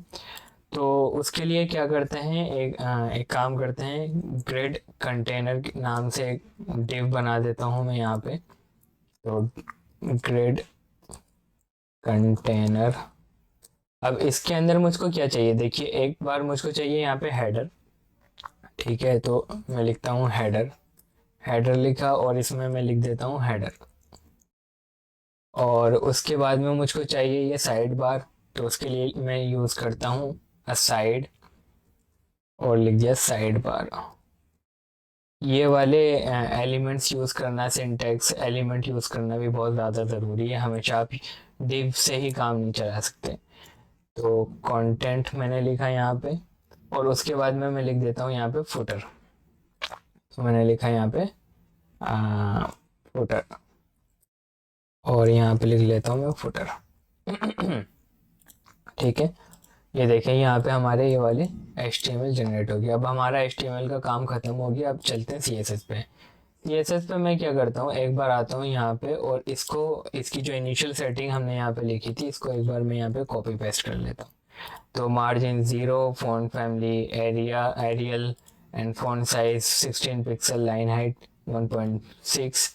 तो उसके लिए क्या करते हैं, एक काम करते हैं, ग्रिड कंटेनर नाम से एक डिव बना देता हूँ मैं यहाँ पे। तो ग्रिड कंटेनर, अब इसके अंदर मुझको क्या चाहिए, देखिए एक बार मुझको चाहिए यहाँ पे हेडर, ठीक है। तो मैं लिखता हूँ हेडर लिखा और इसमें मैं लिख देता हूँ हेडर। और उसके बाद में मुझको चाहिए ये साइड बार। तो उसके लिए मैं यूज़ करता हूँ साइड और लिख दिया साइड बार। ये वाले एलिमेंट्स यूज़ करना, सिंटैक्स एलिमेंट यूज़ करना भी बहुत ज़्यादा ज़रूरी है। हमेशा आप डिव से ही काम नहीं चला सकते। तो कंटेंट मैंने लिखा यहाँ पे और उसके बाद में मैं लिख देता हूँ यहाँ पे फुटर। तो मैंने लिखा यहाँ पे फुटर और यहाँ पे लिख लेता हूँ मैं फुटर, ठीक है। ये देखें यहाँ पे हमारे ये वाले HTML जनरेट हो गया। अब हमारा HTML का काम ख़त्म हो गया। अब चलते हैं CSS पे। CSS पे मैं क्या करता हूँ, एक बार आता हूँ यहाँ पे और इसकी जो इनिशियल सेटिंग हमने यहाँ पे लिखी थी, इसको एक बार मैं यहाँ पे कॉपी पेस्ट कर लेता हूँ। तो margin 0, font family Arial and font size 16 pixel, line height 1.6।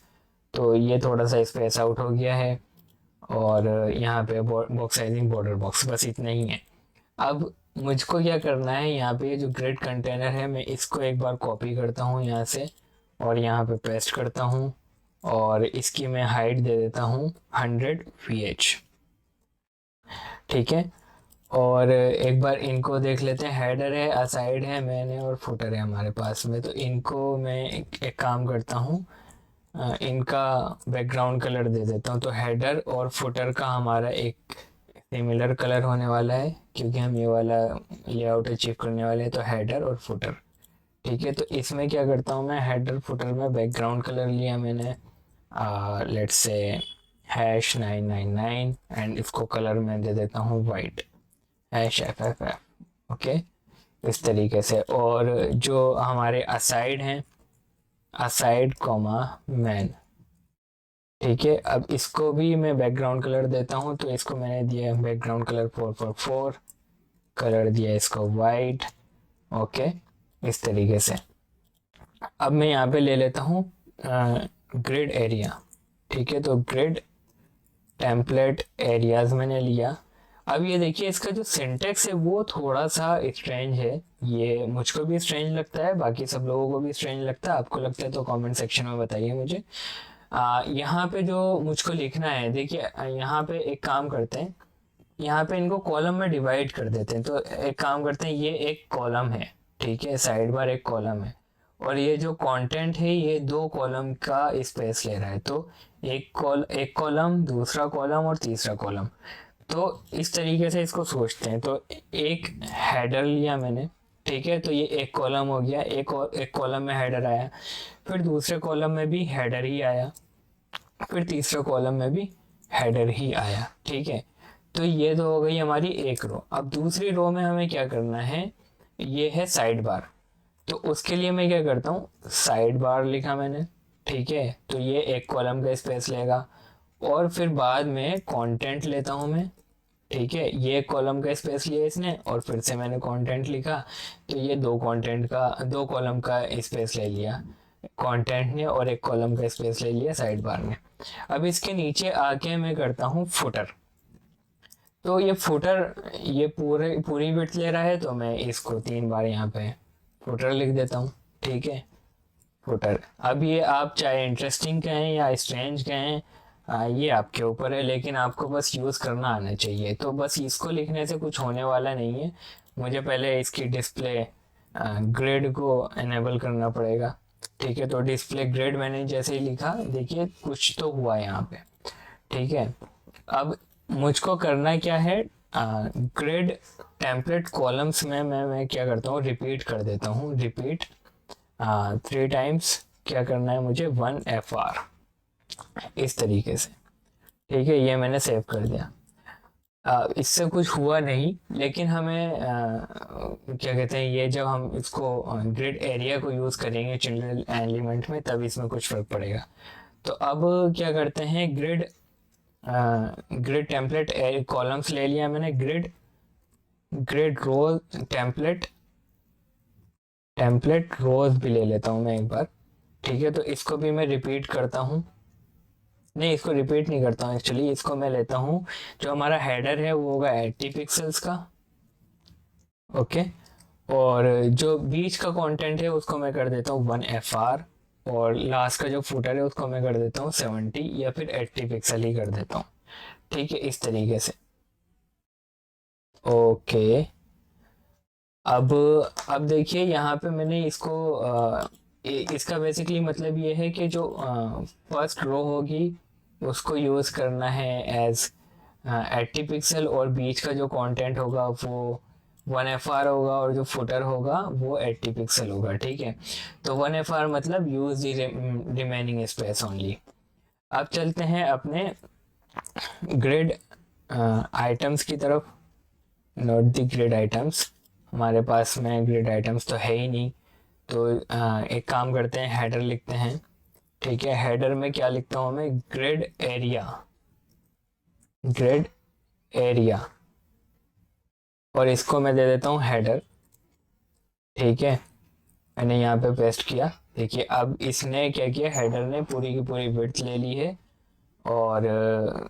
तो ये थोड़ा सा स्पेस आउट हो गया है। और यहाँ पे बॉक्स साइजिंग बॉर्डर बॉक्स, बस इतना ही है। अब मुझको क्या करना है, यहाँ पे जो ग्रिड कंटेनर है मैं इसको एक बार कॉपी करता हूँ यहाँ से और यहाँ पे पेस्ट करता हूँ और इसकी मैं हाइट दे देता हूँ 100 VH, ठीक है। और एक बार इनको देख लेते हैं, हेडर है, असाइड है, मैन है और फुटर है हमारे पास में। तो इनको मैं एक काम करता हूँ, इनका बैकग्राउंड कलर दे देता हूँ। तो हेडर और फुटर का हमारा एक सिमिलर कलर होने वाला है, क्योंकि हम ये वाला लेआउट अचीव करने वाले हैं। तो हेडर और फुटर, ठीक है। तो इसमें क्या करता हूँ मैं, हेडर फुटर में बैकग्राउंड कलर लिया मैंने, लेट्स से #999 एंड इसको कलर में दे देता हूँ वाइट, #FFF, ओके, इस तरीके से। और जो हमारे असाइड हैं, असाइड कॉमा मैन, ठीक है। अब इसको भी मैं बैकग्राउंड कलर देता हूँ। तो इसको मैंने दिया बैकग्राउंड कलर 444, कलर दिया इसको वाइट, ओके, इस तरीके से। अब मैं यहाँ पे ले लेता हूँ ग्रिड एरिया, ठीक है। तो ग्रिड टेम्पलेट एरियाज मैंने लिया। अब ये देखिए, इसका जो सिंटेक्स है वो थोड़ा सा स्ट्रेंज है। ये मुझको भी स्ट्रेंज लगता है, बाकी सब लोगों को भी स्ट्रेंज लगता है। आपको लगता है तो कमेंट सेक्शन में बताइए मुझे। यहाँ पे जो मुझको लिखना है, देखिए यहाँ पे एक काम करते हैं, यहाँ पे इनको कॉलम में डिवाइड कर देते हैं। तो एक काम करते हैं, ये एक कॉलम है, ठीक है, साइड बार एक कॉलम है, और ये जो कंटेंट है ये 2 कॉलम का स्पेस ले रहा है। तो एक कॉलम, दूसरा कॉलम और तीसरा कॉलम। तो इस तरीके से इसको सोचते हैं। तो एक हेडर लिया मैंने, ठीक है। तो ये एक कॉलम हो गया, एक कॉलम में हेडर आया, फिर दूसरे कॉलम में भी हेडर ही आया, फिर तीसरे कॉलम में भी हेडर ही आया, ठीक है। तो ये तो हो गई हमारी एक रो। अब दूसरी रो में हमें क्या करना है, ये है साइड बार। तो उसके लिए मैं क्या करता हूँ, साइड बार लिखा मैंने, ठीक है। तो ये एक कॉलम का स्पेस लेगा, और फिर बाद में कंटेंट लेता हूँ मैं, ठीक है। ये कॉलम का स्पेस लिया इसने, और फिर से मैंने कंटेंट लिखा। तो ये 2 कॉलम का स्पेस ले लिया कंटेंट ने, और एक कॉलम का स्पेस ले लिया साइड बार ने। अब इसके नीचे आके मैं करता हूँ फुटर। तो ये फुटर, ये पूरी विड्थ ले रहा है, तो मैं इसको 3 बार यहाँ पे फुटर लिख देता हूँ, ठीक है, फुटर। अब ये आप चाहे इंटरेस्टिंग कहें या स्ट्रेंज कहें, ये आपके ऊपर है, लेकिन आपको बस यूज़ करना आना चाहिए। तो बस इसको लिखने से कुछ होने वाला नहीं है, मुझे पहले इसकी डिस्प्ले ग्रेड को एनेबल करना पड़ेगा, ठीक है। तो डिस्प्ले ग्रेड मैंने जैसे ही लिखा, देखिए कुछ तो हुआ यहाँ पे, ठीक है। अब मुझको करना क्या है, ग्रेड टेम्पलेट कॉलम्स में मैं क्या करता हूँ, रिपीट कर देता हूँ, रिपीट 3 टाइम्स। क्या करना है मुझे, 1FR, इस तरीके से, ठीक है। ये मैंने सेव कर दिया। इससे कुछ हुआ नहीं, लेकिन हमें क्या कहते हैं, ये जब हम इसको ग्रिड एरिया को यूज़ करेंगे चिल्ड्रन एलिमेंट में, तब इसमें कुछ फ़र्क पड़ेगा। तो अब क्या करते हैं, ग्रिड टेम्पलेट कॉलम्स ले लिया मैंने, ग्रिड रो टेम्पलेट रोज भी ले लेता हूँ मैं एक बार, ठीक है। तो इसको भी मैं रिपीट करता हूँ, नहीं इसको रिपीट नहीं करता हूँ एक्चुअली, इसको मैं लेता हूँ, जो हमारा हेडर है वो होगा 80 पिक्सल्स का, ओके। और जो बीच का कंटेंट है उसको मैं कर देता हूँ 1FR, और लास्ट का जो फुटर है उसको मैं कर देता हूँ 70 या फिर 80 पिक्सल ही कर देता हूँ, ठीक है, इस तरीके से, ओके। अब देखिए यहाँ पे मैंने इसको इसका बेसिकली मतलब ये है कि जो फर्स्ट रो होगी उसको यूज़ करना है एज 80 पिक्सल, और बीच का जो कंटेंट होगा वो 1FR होगा, और जो फुटर होगा वो 80 पिक्सल होगा, ठीक है। तो 1FR मतलब use the remaining space only. अब चलते हैं अपने ग्रिड आइटम्स की तरफ, नोट द ग्रिड आइटम्स। हमारे पास में ग्रिड आइटम्स तो है ही नहीं, तो एक काम करते हैं, हेडर लिखते हैं, ठीक है। हेडर में क्या लिखता हूँ मैं, ग्रिड एरिया, और इसको मैं दे देता हूँ हेडर, ठीक है। मैंने यहाँ पे पेस्ट किया, देखिए अब इसने क्या किया, हेडर ने पूरी की पूरी विड्थ ले ली है। और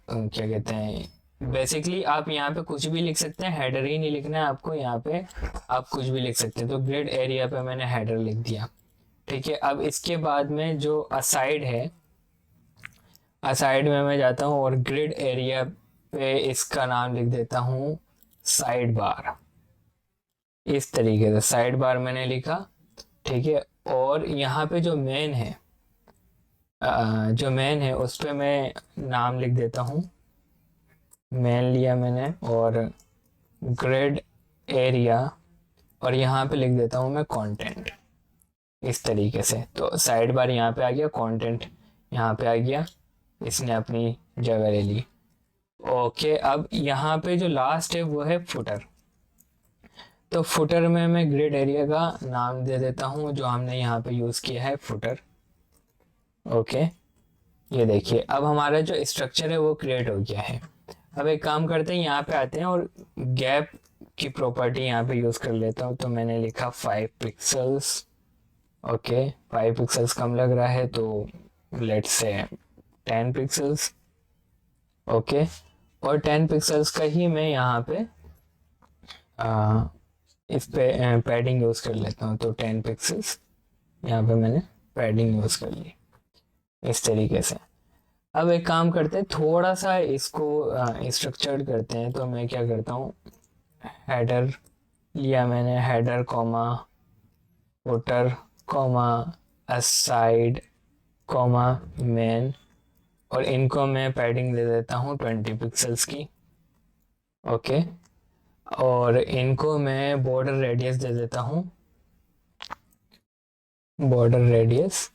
क्या कहते हैं, बेसिकली आप यहाँ पे कुछ भी लिख सकते हैं, हेडर ही नहीं लिखना है आपको, यहाँ पे आप कुछ भी लिख सकते हैं। तो ग्रिड एरिया पे मैंने हेडर लिख दिया, ठीक है। अब इसके बाद में जो असाइड है, असाइड में मैं जाता हूँ और ग्रिड एरिया पे इसका नाम लिख देता हूँ साइड बार, इस तरीके से साइड बार मैंने लिखा, ठीक है। और यहाँ पे जो मेन है, जो मेन है उस पर मैं नाम लिख देता हूँ, मेन लिया मैंने, और ग्रिड एरिया, और यहाँ पे लिख देता हूँ मैं कंटेंट, इस तरीके से। तो साइड बार यहाँ पे आ गया, कंटेंट यहाँ पे आ गया, इसने अपनी जगह ले ली। ओके, अब यहाँ पे जो लास्ट है वो है फुटर। तो फुटर में मैं ग्रिड एरिया का नाम दे देता हूँ जो हमने यहाँ पे यूज़ किया है, फुटर। ओके, ये देखिए अब हमारा जो स्ट्रक्चर है वो क्रिएट हो गया है। अब एक काम करते हैं, यहाँ पे आते हैं और गैप की प्रॉपर्टी यहाँ पे यूज़ कर लेता हूँ। तो मैंने लिखा 5 पिक्सल्स। ओके, 5 पिक्सल्स कम लग रहा है तो लेट्स से 10 पिक्सल्स। ओके, और 10 पिक्सल्स का ही मैं यहाँ पे इस पे पैडिंग यूज़ कर लेता हूँ। तो 10 पिक्सल्स यहाँ पे मैंने पैडिंग यूज़ कर ली, इस तरीके से। अब एक काम करते हैं, थोड़ा सा इसको स्ट्रक्चर्ड करते हैं। तो मैं क्या करता हूँ, हेडर लिया मैंने, header comma footer comma aside comma main, और इनको मैं पैडिंग दे देता हूँ 20 पिक्सल्स की। ओके, और इनको मैं बॉर्डर रेडियस दे देता हूँ, बॉर्डर रेडियस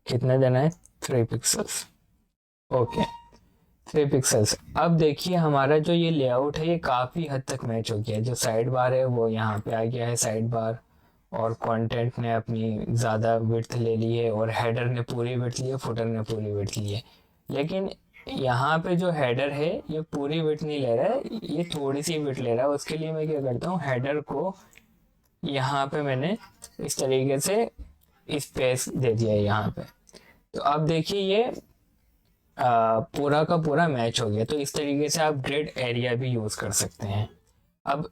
कितना देना है, 3 पिक्सल्स। Okay, 3 pixels. अब देखिए हमारा जो ये लेआउट है ये काफ़ी हद तक मैच हो गया है। जो साइड बार है वो यहाँ पे आ गया है, साइड बार, और कंटेंट ने अपनी ज़्यादा विड्थ ले ली है, और हेडर ने पूरी विड्थ ली है, फुटर ने पूरी विड्थ ली है। लेकिन यहाँ पे जो हेडर है ये पूरी विड्थ नहीं ले रहा है, ये थोड़ी सी विड्थ ले रहा है। उसके लिए मैं क्या करता हूँ, हेडर को यहाँ पे मैंने इस तरीके से स्पेस दे दिया है यहाँ पे। तो अब देखिए ये पूरा का पूरा मैच हो गया। तो इस तरीके से आप ग्रिड एरिया भी यूज़ कर सकते हैं। अब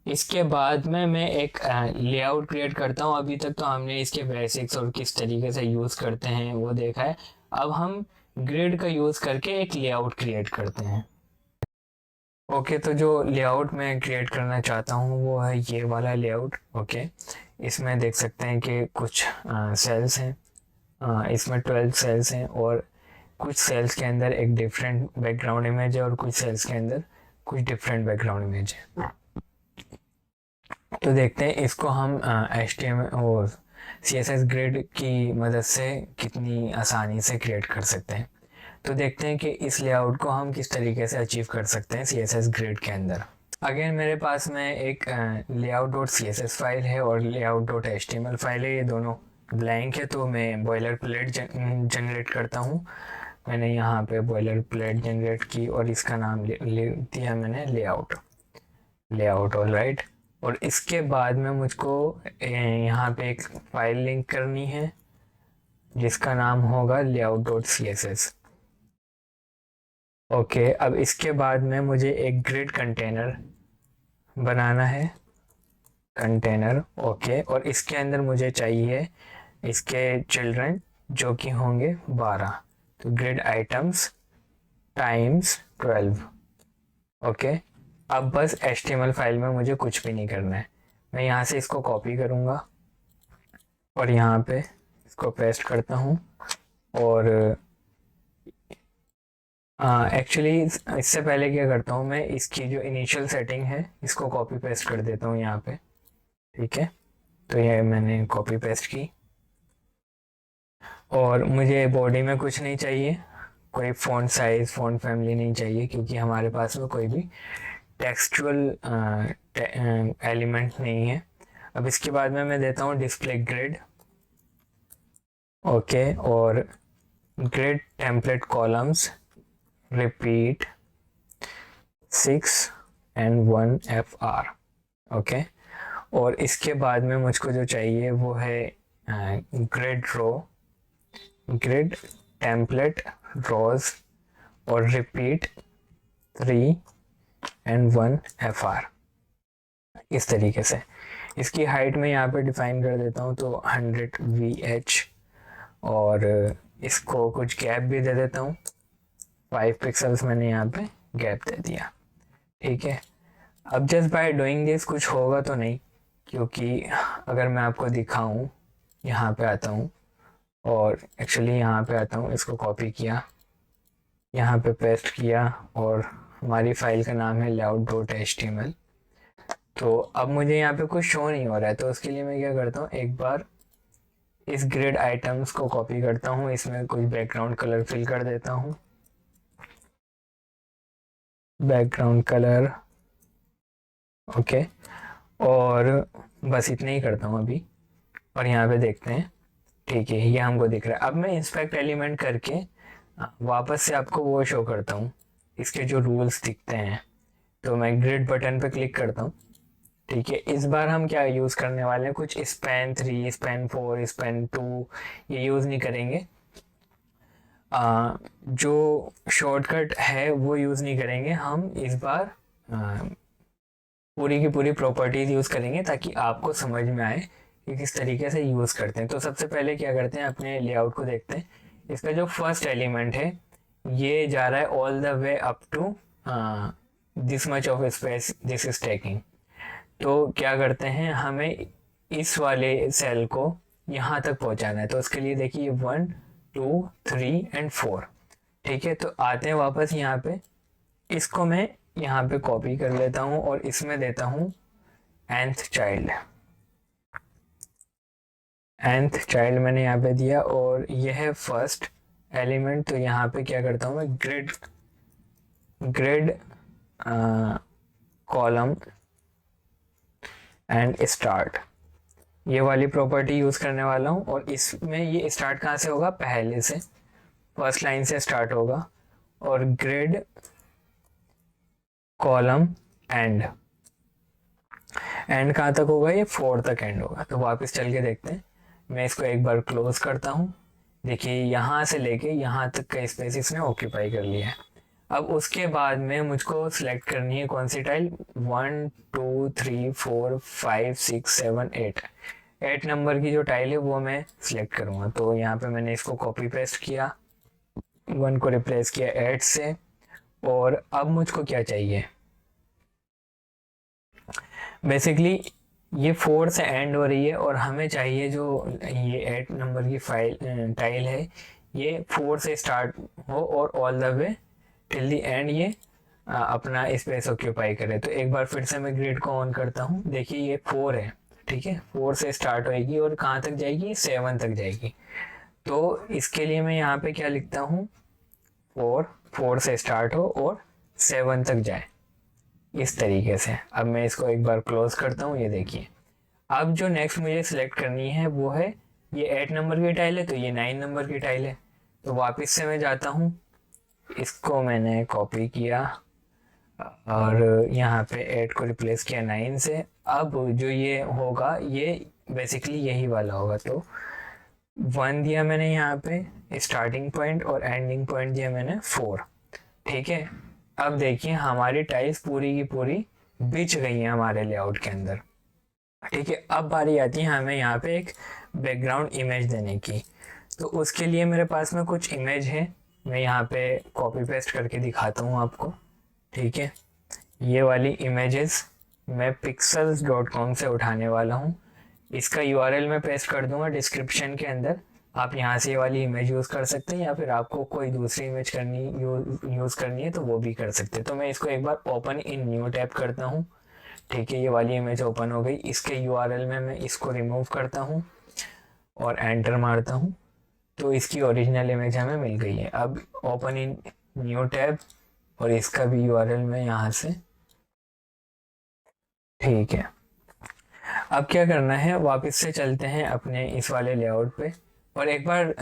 इसके बाद में मैं एक लेआउट क्रिएट करता हूँ। अभी तक तो हमने इसके बेसिक्स और किस तरीके से यूज़ करते हैं वो देखा है। अब हम ग्रिड का यूज़ करके एक लेआउट क्रिएट करते हैं। ओके, तो जो लेआउट मैं क्रिएट करना चाहता हूँ वो है ये वाला लेआउट। ओके, इसमें देख सकते हैं कि कुछ सेल्स हैं, इसमें 12 सेल्स हैं, और कुछ सेल्स के अंदर एक डिफरेंट बैकग्राउंड इमेज है, और कुछ सेल्स के अंदर कुछ डिफरेंट बैकग्राउंड इमेज है। तो देखते हैं इसको हम HTML और CSS ग्रिड की मदद से कितनी आसानी से क्रिएट कर सकते हैं। तो देखते हैं कि इस लेआउट को हम किस तरीके से अचीव कर सकते हैं CSS ग्रिड के अंदर। अगेन मेरे पास में एक layout.css फाइल है और layout.html फाइल है, ये दोनों ब्लैंक है। तो मैं बॉयलर प्लेट जनरेट करता हूँ। मैंने यहाँ पे बॉयलर प्लेट जनरेट की और इसका नाम ले दिया मैंने लेआउट ऑल राइट। और इसके बाद में मुझको यहाँ पे एक फाइल लिंक करनी है जिसका नाम होगा layout.css। ओके, अब इसके बाद में मुझे एक ग्रिड कंटेनर बनाना है, कंटेनर। ओके, और इसके अंदर मुझे चाहिए इसके चिल्ड्रन जो कि होंगे 12। तो ग्रिड आइटम्स टाइम्स 12। ओके, अब बस HTML फाइल में मुझे कुछ भी नहीं करना है। मैं यहाँ से इसको कॉपी करूँगा और यहाँ पे इसको पेस्ट करता हूँ। और एक्चुअली इससे पहले क्या करता हूँ, मैं इसकी जो इनिशियल सेटिंग है इसको कॉपी पेस्ट कर देता हूँ यहाँ पे। ठीक है, तो ये मैंने कॉपी पेस्ट की। और मुझे बॉडी में कुछ नहीं चाहिए, कोई फ़ॉन्ट साइज़ फ़ॉन्ट फैमिली नहीं चाहिए, क्योंकि हमारे पास में कोई भी टेक्सचुअल एलिमेंट नहीं है। अब इसके बाद में मैं देता हूँ डिस्प्ले ग्रिड। ओके, और grid template columns repeat 6 and 1 FR। Okay, और इसके बाद में मुझको जो चाहिए वो है ग्रिड रो, ग्रिड टेम्पलेट रोज और रिपीट 3 and 1 FR। इस तरीके से इसकी हाइट में यहाँ पे डिफाइन कर देता हूँ, तो 100 VH, और इसको कुछ गैप भी दे देता हूँ, 5 पिक्सल्स मैंने यहाँ पे गैप दे दिया। ठीक है, अब जस्ट बाय डूइंग दिस कुछ होगा तो नहीं, क्योंकि अगर मैं आपको दिखाऊं, यहाँ पे आता हूँ और एक्चुअली यहाँ पे आता हूँ, इसको कॉपी किया, यहाँ पे पेस्ट किया और हमारी फाइल का नाम है layout.html। तो अब मुझे यहाँ पे कुछ शो नहीं हो रहा है, तो उसके लिए मैं क्या करता हूँ, एक बार इस ग्रिड आइटम्स को कॉपी करता हूँ, इसमें कुछ बैकग्राउंड कलर फिल कर देता हूँ, बैकग्राउंड कलर, ओके, और बस इतना ही करता हूँ अभी। और यहाँ पे देखते हैं, ठीक है, ये हमको दिख रहा है। अब मैं इंस्पेक्ट एलिमेंट करके वापस से आपको वो शो करता हूँ, इसके जो रूल्स दिखते हैं। तो मैं ग्रिड बटन पे क्लिक करता हूँ, ठीक है। इस बार हम क्या यूज़ करने वाले हैं, कुछ स्पैन 3, स्पैन 4, स्पैन 2 ये यूज़ नहीं करेंगे। जो शॉर्टकट है वो यूज़ नहीं करेंगे हम इस बार। पूरी की पूरी प्रॉपर्टीज यूज़ करेंगे ताकि आपको समझ में आए कि किस तरीके से यूज़ करते हैं। तो सबसे पहले क्या करते हैं, अपने लेआउट को देखते हैं। इसका जो फर्स्ट एलिमेंट है ये जा रहा है all the way up to this much of space this is taking. तो क्या करते हैं, हमें इस वाले सेल को यहाँ तक पहुँचाना है। तो उसके लिए देखिए 1 2 3 एंड 4, ठीक है। तो आते हैं वापस यहाँ पे, इसको मैं यहाँ पे कॉपी कर लेता हूँ और इसमें देता हूँ nth चाइल्ड। nth चाइल्ड मैंने यहाँ पे दिया और यह है फर्स्ट एलिमेंट। तो यहाँ पे क्या करता हूँ मैं, ग्रिड कॉलम एंड स्टार्ट, ये वाली प्रॉपर्टी यूज़ करने वाला हूँ। और इसमें ये स्टार्ट कहाँ से होगा, पहले से फर्स्ट लाइन से स्टार्ट होगा। और ग्रिड कॉलम एंड कहाँ तक होगा, ये 4 तक एंड होगा। तो वापस चल के देखते हैं, मैं इसको एक बार क्लोज करता हूँ। देखिए यहाँ से लेके यहाँ तक का स्पेस इसने ऑक्यूपाई कर लिया है। अब उसके बाद में मुझको सिलेक्ट करनी है कौन सी टाइल, 1 2 3 4 5 6 7 8 नंबर की जो टाइल है वो मैं सिलेक्ट करूँगा। तो यहाँ पे मैंने इसको कॉपी पेस्ट किया, 1 को रिप्लेस किया 8 से। और अब मुझको क्या चाहिए, बेसिकली ये 4 से एंड हो रही है और हमें चाहिए जो ये 8 नंबर की फाइल टाइल है ये 4 से स्टार्ट हो और all the way till the end ये अपना स्पेस ऑक्यूपाई करे। तो एक बार फिर से मैं ग्रिड को ऑन करता हूँ, देखिए ये 4 है, ठीक है। 4 से स्टार्ट होएगी और कहाँ तक जाएगी, 7 तक जाएगी। तो इसके लिए मैं यहाँ पे क्या लिखता हूँ, 4 से स्टार्ट हो और 7 तक जाए, इस तरीके से। अब मैं इसको एक बार क्लोज करता हूँ, ये देखिए। अब जो नेक्स्ट मुझे सिलेक्ट करनी है वो है, ये 8 नंबर की टाइल है तो ये 9 नंबर की टाइल है। तो वापस से मैं जाता हूँ, इसको मैंने कॉपी किया और यहाँ पे 8 को रिप्लेस किया 9 से। अब जो ये होगा ये बेसिकली यही वाला होगा। तो 1 दिया मैंने यहाँ पे स्टार्टिंग पॉइंट और एंडिंग पॉइंट दिया मैंने 4, ठीक है। अब देखिए हमारी टाइल्स पूरी की पूरी बिछ गई हैं हमारे लेआउट के अंदर, ठीक है। अब बारी आती है हमें यहाँ पे एक बैकग्राउंड इमेज देने की। तो उसके लिए मेरे पास में कुछ इमेज है, मैं यहाँ पे कॉपी पेस्ट करके दिखाता हूँ आपको, ठीक है। ये वाली इमेजेस मैं pixels.com से उठाने वाला हूँ। इसका URL मैं पेस्ट कर दूंगा डिस्क्रिप्शन के अंदर। आप यहाँ से ये वाली इमेज यूज़ कर सकते हैं या फिर आपको कोई दूसरी इमेज यूज़ करनी है तो वो भी कर सकते हैं। तो मैं इसको एक बार ओपन इन न्यू टैब करता हूँ, ठीक है। ये वाली इमेज ओपन हो गई। इसके URL में मैं इसको रिमूव करता हूँ और एंटर मारता हूँ, तो इसकी ओरिजिनल इमेज हमें मिल गई है। अब ओपन इन न्यू टैब और इसका भी URL मैं यहाँ से, ठीक है। अब क्या करना है, वापस से चलते हैं अपने इस वाले लेआउट पे और एक बार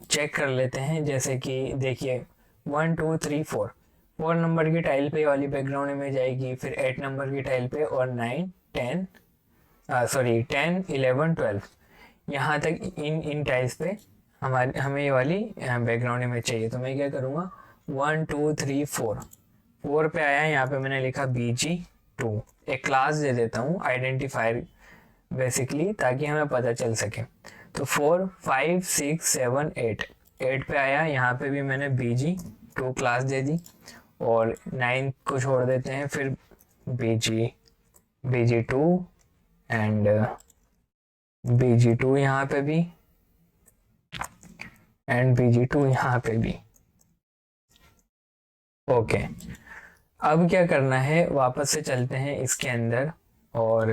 चेक कर लेते हैं। जैसे कि देखिए 1 2 3 4 नंबर की टाइल पे वाली बैकग्राउंड इमेज आएगी, फिर 8 नंबर की टाइल पे और 9 10 10 11 12 यहाँ तक इन टाइल्स पे हमें ये वाली बैकग्राउंड इमेज चाहिए। तो मैं क्या करूँगा, 1 2 3 4 पे आया, यहाँ पे मैंने लिखा BG2, एक क्लास दे देता हूँ आइडेंटिफायर बेसिकली ताकि हमें पता चल सके। तो 4 5 6 7 8 पे आया, यहाँ पे भी मैंने BG2 क्लास दे दी और 9 को छोड़ देते हैं, फिर BG2 एंड BG2 यहाँ पे भी, एंड bg2 यहाँ पे भी। ओके, अब क्या करना है, वापस से चलते हैं इसके अंदर और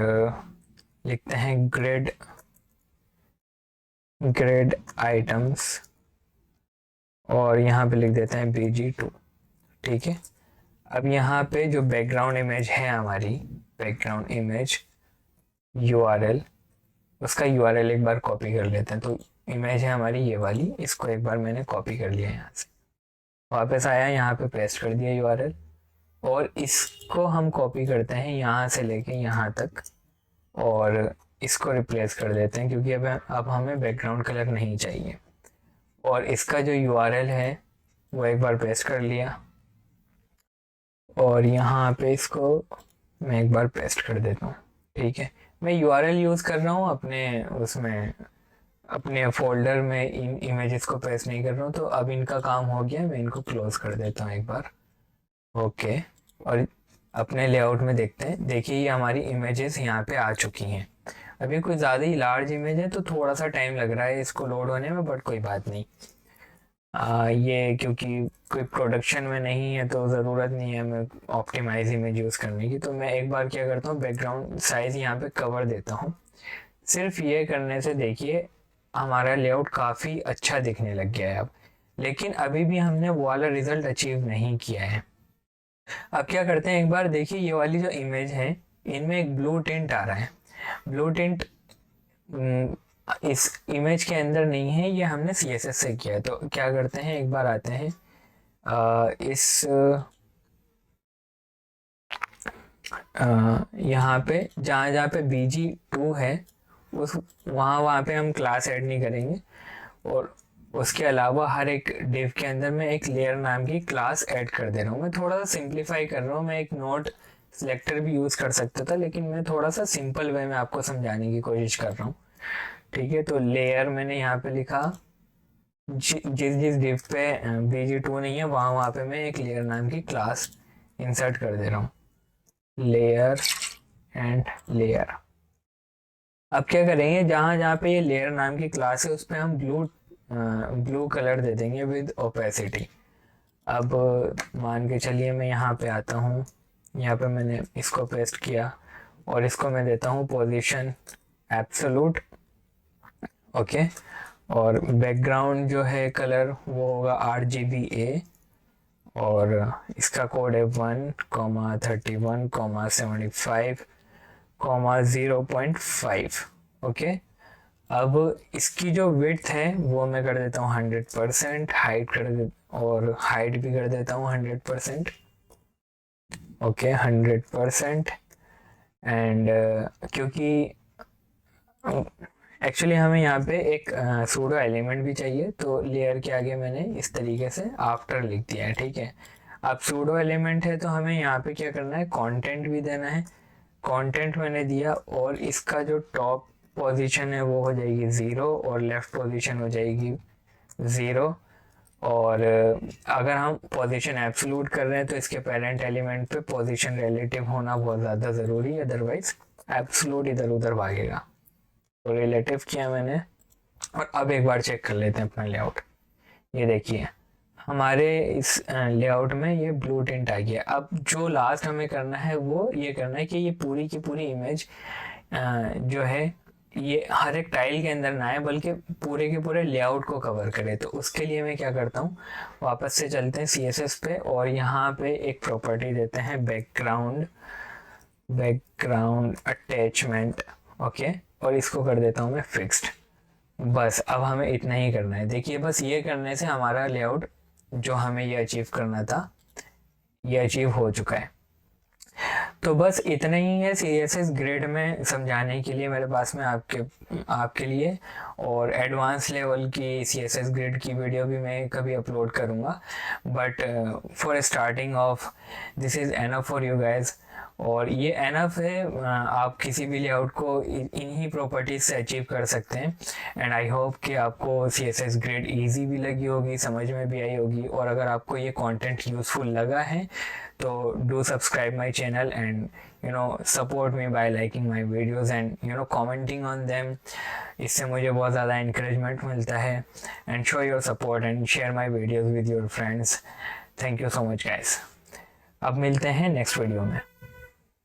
लिखते हैं ग्रेड आइटम्स और यहाँ पे लिख देते हैं bg2। ठीक है, अब यहाँ पे जो बैकग्राउंड इमेज है हमारी, बैकग्राउंड इमेज URL, उसका URL एक बार कॉपी कर लेते हैं। तो इमेज है हमारी ये वाली, इसको एक बार मैंने कॉपी कर लिया यहाँ से, वापस आया यहाँ पे पेस्ट कर दिया URL और इसको हम कॉपी करते हैं यहाँ से लेके यहाँ तक और इसको रिप्लेस कर देते हैं क्योंकि अब हमें बैकग्राउंड कलर नहीं चाहिए। और इसका जो URL है वो एक बार पेस्ट कर लिया और यहाँ पे इसको मैं एक बार पेस्ट कर देता हूँ। ठीक है, मैं URL यूज़ कर रहा हूँ अपने उसमें, अपने फोल्डर में इन इमेजेस को पेस्ट नहीं कर रहा हूँ। तो अब इनका काम हो गया, मैं इनको क्लोज कर देता हूँ एक बार। ओके, और अपने लेआउट में देखते हैं, देखिए ये हमारी इमेजेस यहाँ पे आ चुकी हैं। अभी कुछ ज़्यादा ही लार्ज इमेज है तो थोड़ा सा टाइम लग रहा है इसको लोड होने में, बट कोई बात नहीं। ये क्योंकि कोई प्रोडक्शन में नहीं है तो ज़रूरत नहीं है मैं ऑप्टिमाइज इमेज यूज़ करने की। तो मैं एक बार क्या करता हूँ, बैकग्राउंड साइज़ यहाँ पे कवर देता हूँ। सिर्फ ये करने से देखिए हमारा लेआउट काफ़ी अच्छा दिखने लग गया है अब, लेकिन अभी भी हमने वो वाला रिजल्ट अचीव नहीं किया है। अब क्या करते हैं, एक बार देखिए ये वाली जो इमेज है इनमें एक ब्लू टिंट आ रहा है। ब्लू टिंट इस इमेज के अंदर नहीं है, ये हमने CSS से किया है। तो क्या करते हैं, एक बार आते हैं इस यहाँ पे जहाँ पे bg2 है उस वहाँ पे हम क्लास ऐड नहीं करेंगे और उसके अलावा हर एक डिव के अंदर मैं एक लेयर नाम की क्लास ऐड कर दे रहा हूँ। मैं थोड़ा सा सिंप्लीफाई कर रहा हूँ, मैं एक नोट सिलेक्टर भी यूज़ कर सकता था लेकिन मैं थोड़ा सा सिंपल वे में आपको समझाने की कोशिश कर रहा हूँ। ठीक है, तो लेयर मैंने यहाँ पे लिखा, जिस डिव पे bg2 नहीं है वहाँ पे मैं एक लेयर नाम की क्लास इंसर्ट कर दे रहा हूँ, लेयर एंड लेयर। अब क्या करेंगे, जहाँ पे ये लेयर नाम की क्लास है उस पर हम ब्लू कलर दे देंगे विद ओपेसिटी। अब मान के चलिए मैं यहाँ पे आता हूँ, यहाँ पे मैंने इसको पेस्ट किया और इसको मैं देता हूँ पोजीशन एब्सोलूट। ओके, और बैकग्राउंड जो है कलर वो होगा RGBA और इसका कोड है 1,31,75,0.5। ओके, अब इसकी जो विड्थ है वो मैं कर देता हूँ 100%, और हाइट भी कर देता हूँ 100%। ओके, 100%। एंड क्योंकि एक्चुअली हमें यहाँ पे एक सूडो एलिमेंट भी चाहिए तो लेयर के आगे मैंने इस तरीके से आफ्टर लिख दिया है। ठीक है, अब सूडो एलिमेंट है तो हमें यहाँ पे क्या करना है, कंटेंट भी देना है। कंटेंट मैंने दिया और इसका जो टॉप पोजीशन है वो हो जाएगी 0 और लेफ्ट पोजीशन हो जाएगी 0। और अगर हम पोजीशन एब्सोल्यूट कर रहे हैं तो इसके पेरेंट एलिमेंट पे पोजीशन रिलेटिव होना बहुत ज़्यादा ज़रूरी है, अदरवाइज एब्सोल्यूट इधर उधर भागेगा। तो रिलेटिव किया मैंने और अब एक बार चेक कर लेते हैं अपना लेआउट। ये देखिए हमारे इस लेआउट में ये ब्लू टिंट आ गया। अब जो लास्ट हमें करना है वो ये करना है कि ये पूरी की पूरी इमेज जो है ये हर एक टाइल के अंदर ना आए बल्कि पूरे के पूरे लेआउट को कवर करे। तो उसके लिए मैं क्या करता हूँ, वापस से चलते हैं CSS पे और यहाँ पे एक प्रॉपर्टी देते हैं बैकग्राउंड अटैचमेंट। ओके, और इसको कर देता हूँ मैं फिक्स्ड। बस अब हमें इतना ही करना है। देखिए बस ये करने से हमारा लेआउट जो हमें ये अचीव करना था ये अचीव हो चुका है। तो बस इतना ही है CSS ग्रिड में समझाने के लिए मेरे पास में आपके लिए। और एडवांस लेवल की CSS ग्रिड की वीडियो भी मैं कभी अपलोड करूँगा, but for starting of this is enough for you guys. और ये एनफ है, आप किसी भी लेआउट को इन्हीं प्रॉपर्टीज से अचीव कर सकते हैं। एंड आई होप कि आपको CSS ग्रिड इजी भी लगी होगी, समझ में भी आई होगी। और अगर आपको ये कंटेंट यूज़फुल लगा है तो do subscribe my channel and support me by liking my videos and commenting on them। इससे मुझे बहुत ज़्यादा encouragement मिलता है। and show your support and share my videos with your friends। thank you so much guys। अब मिलते हैं next video में।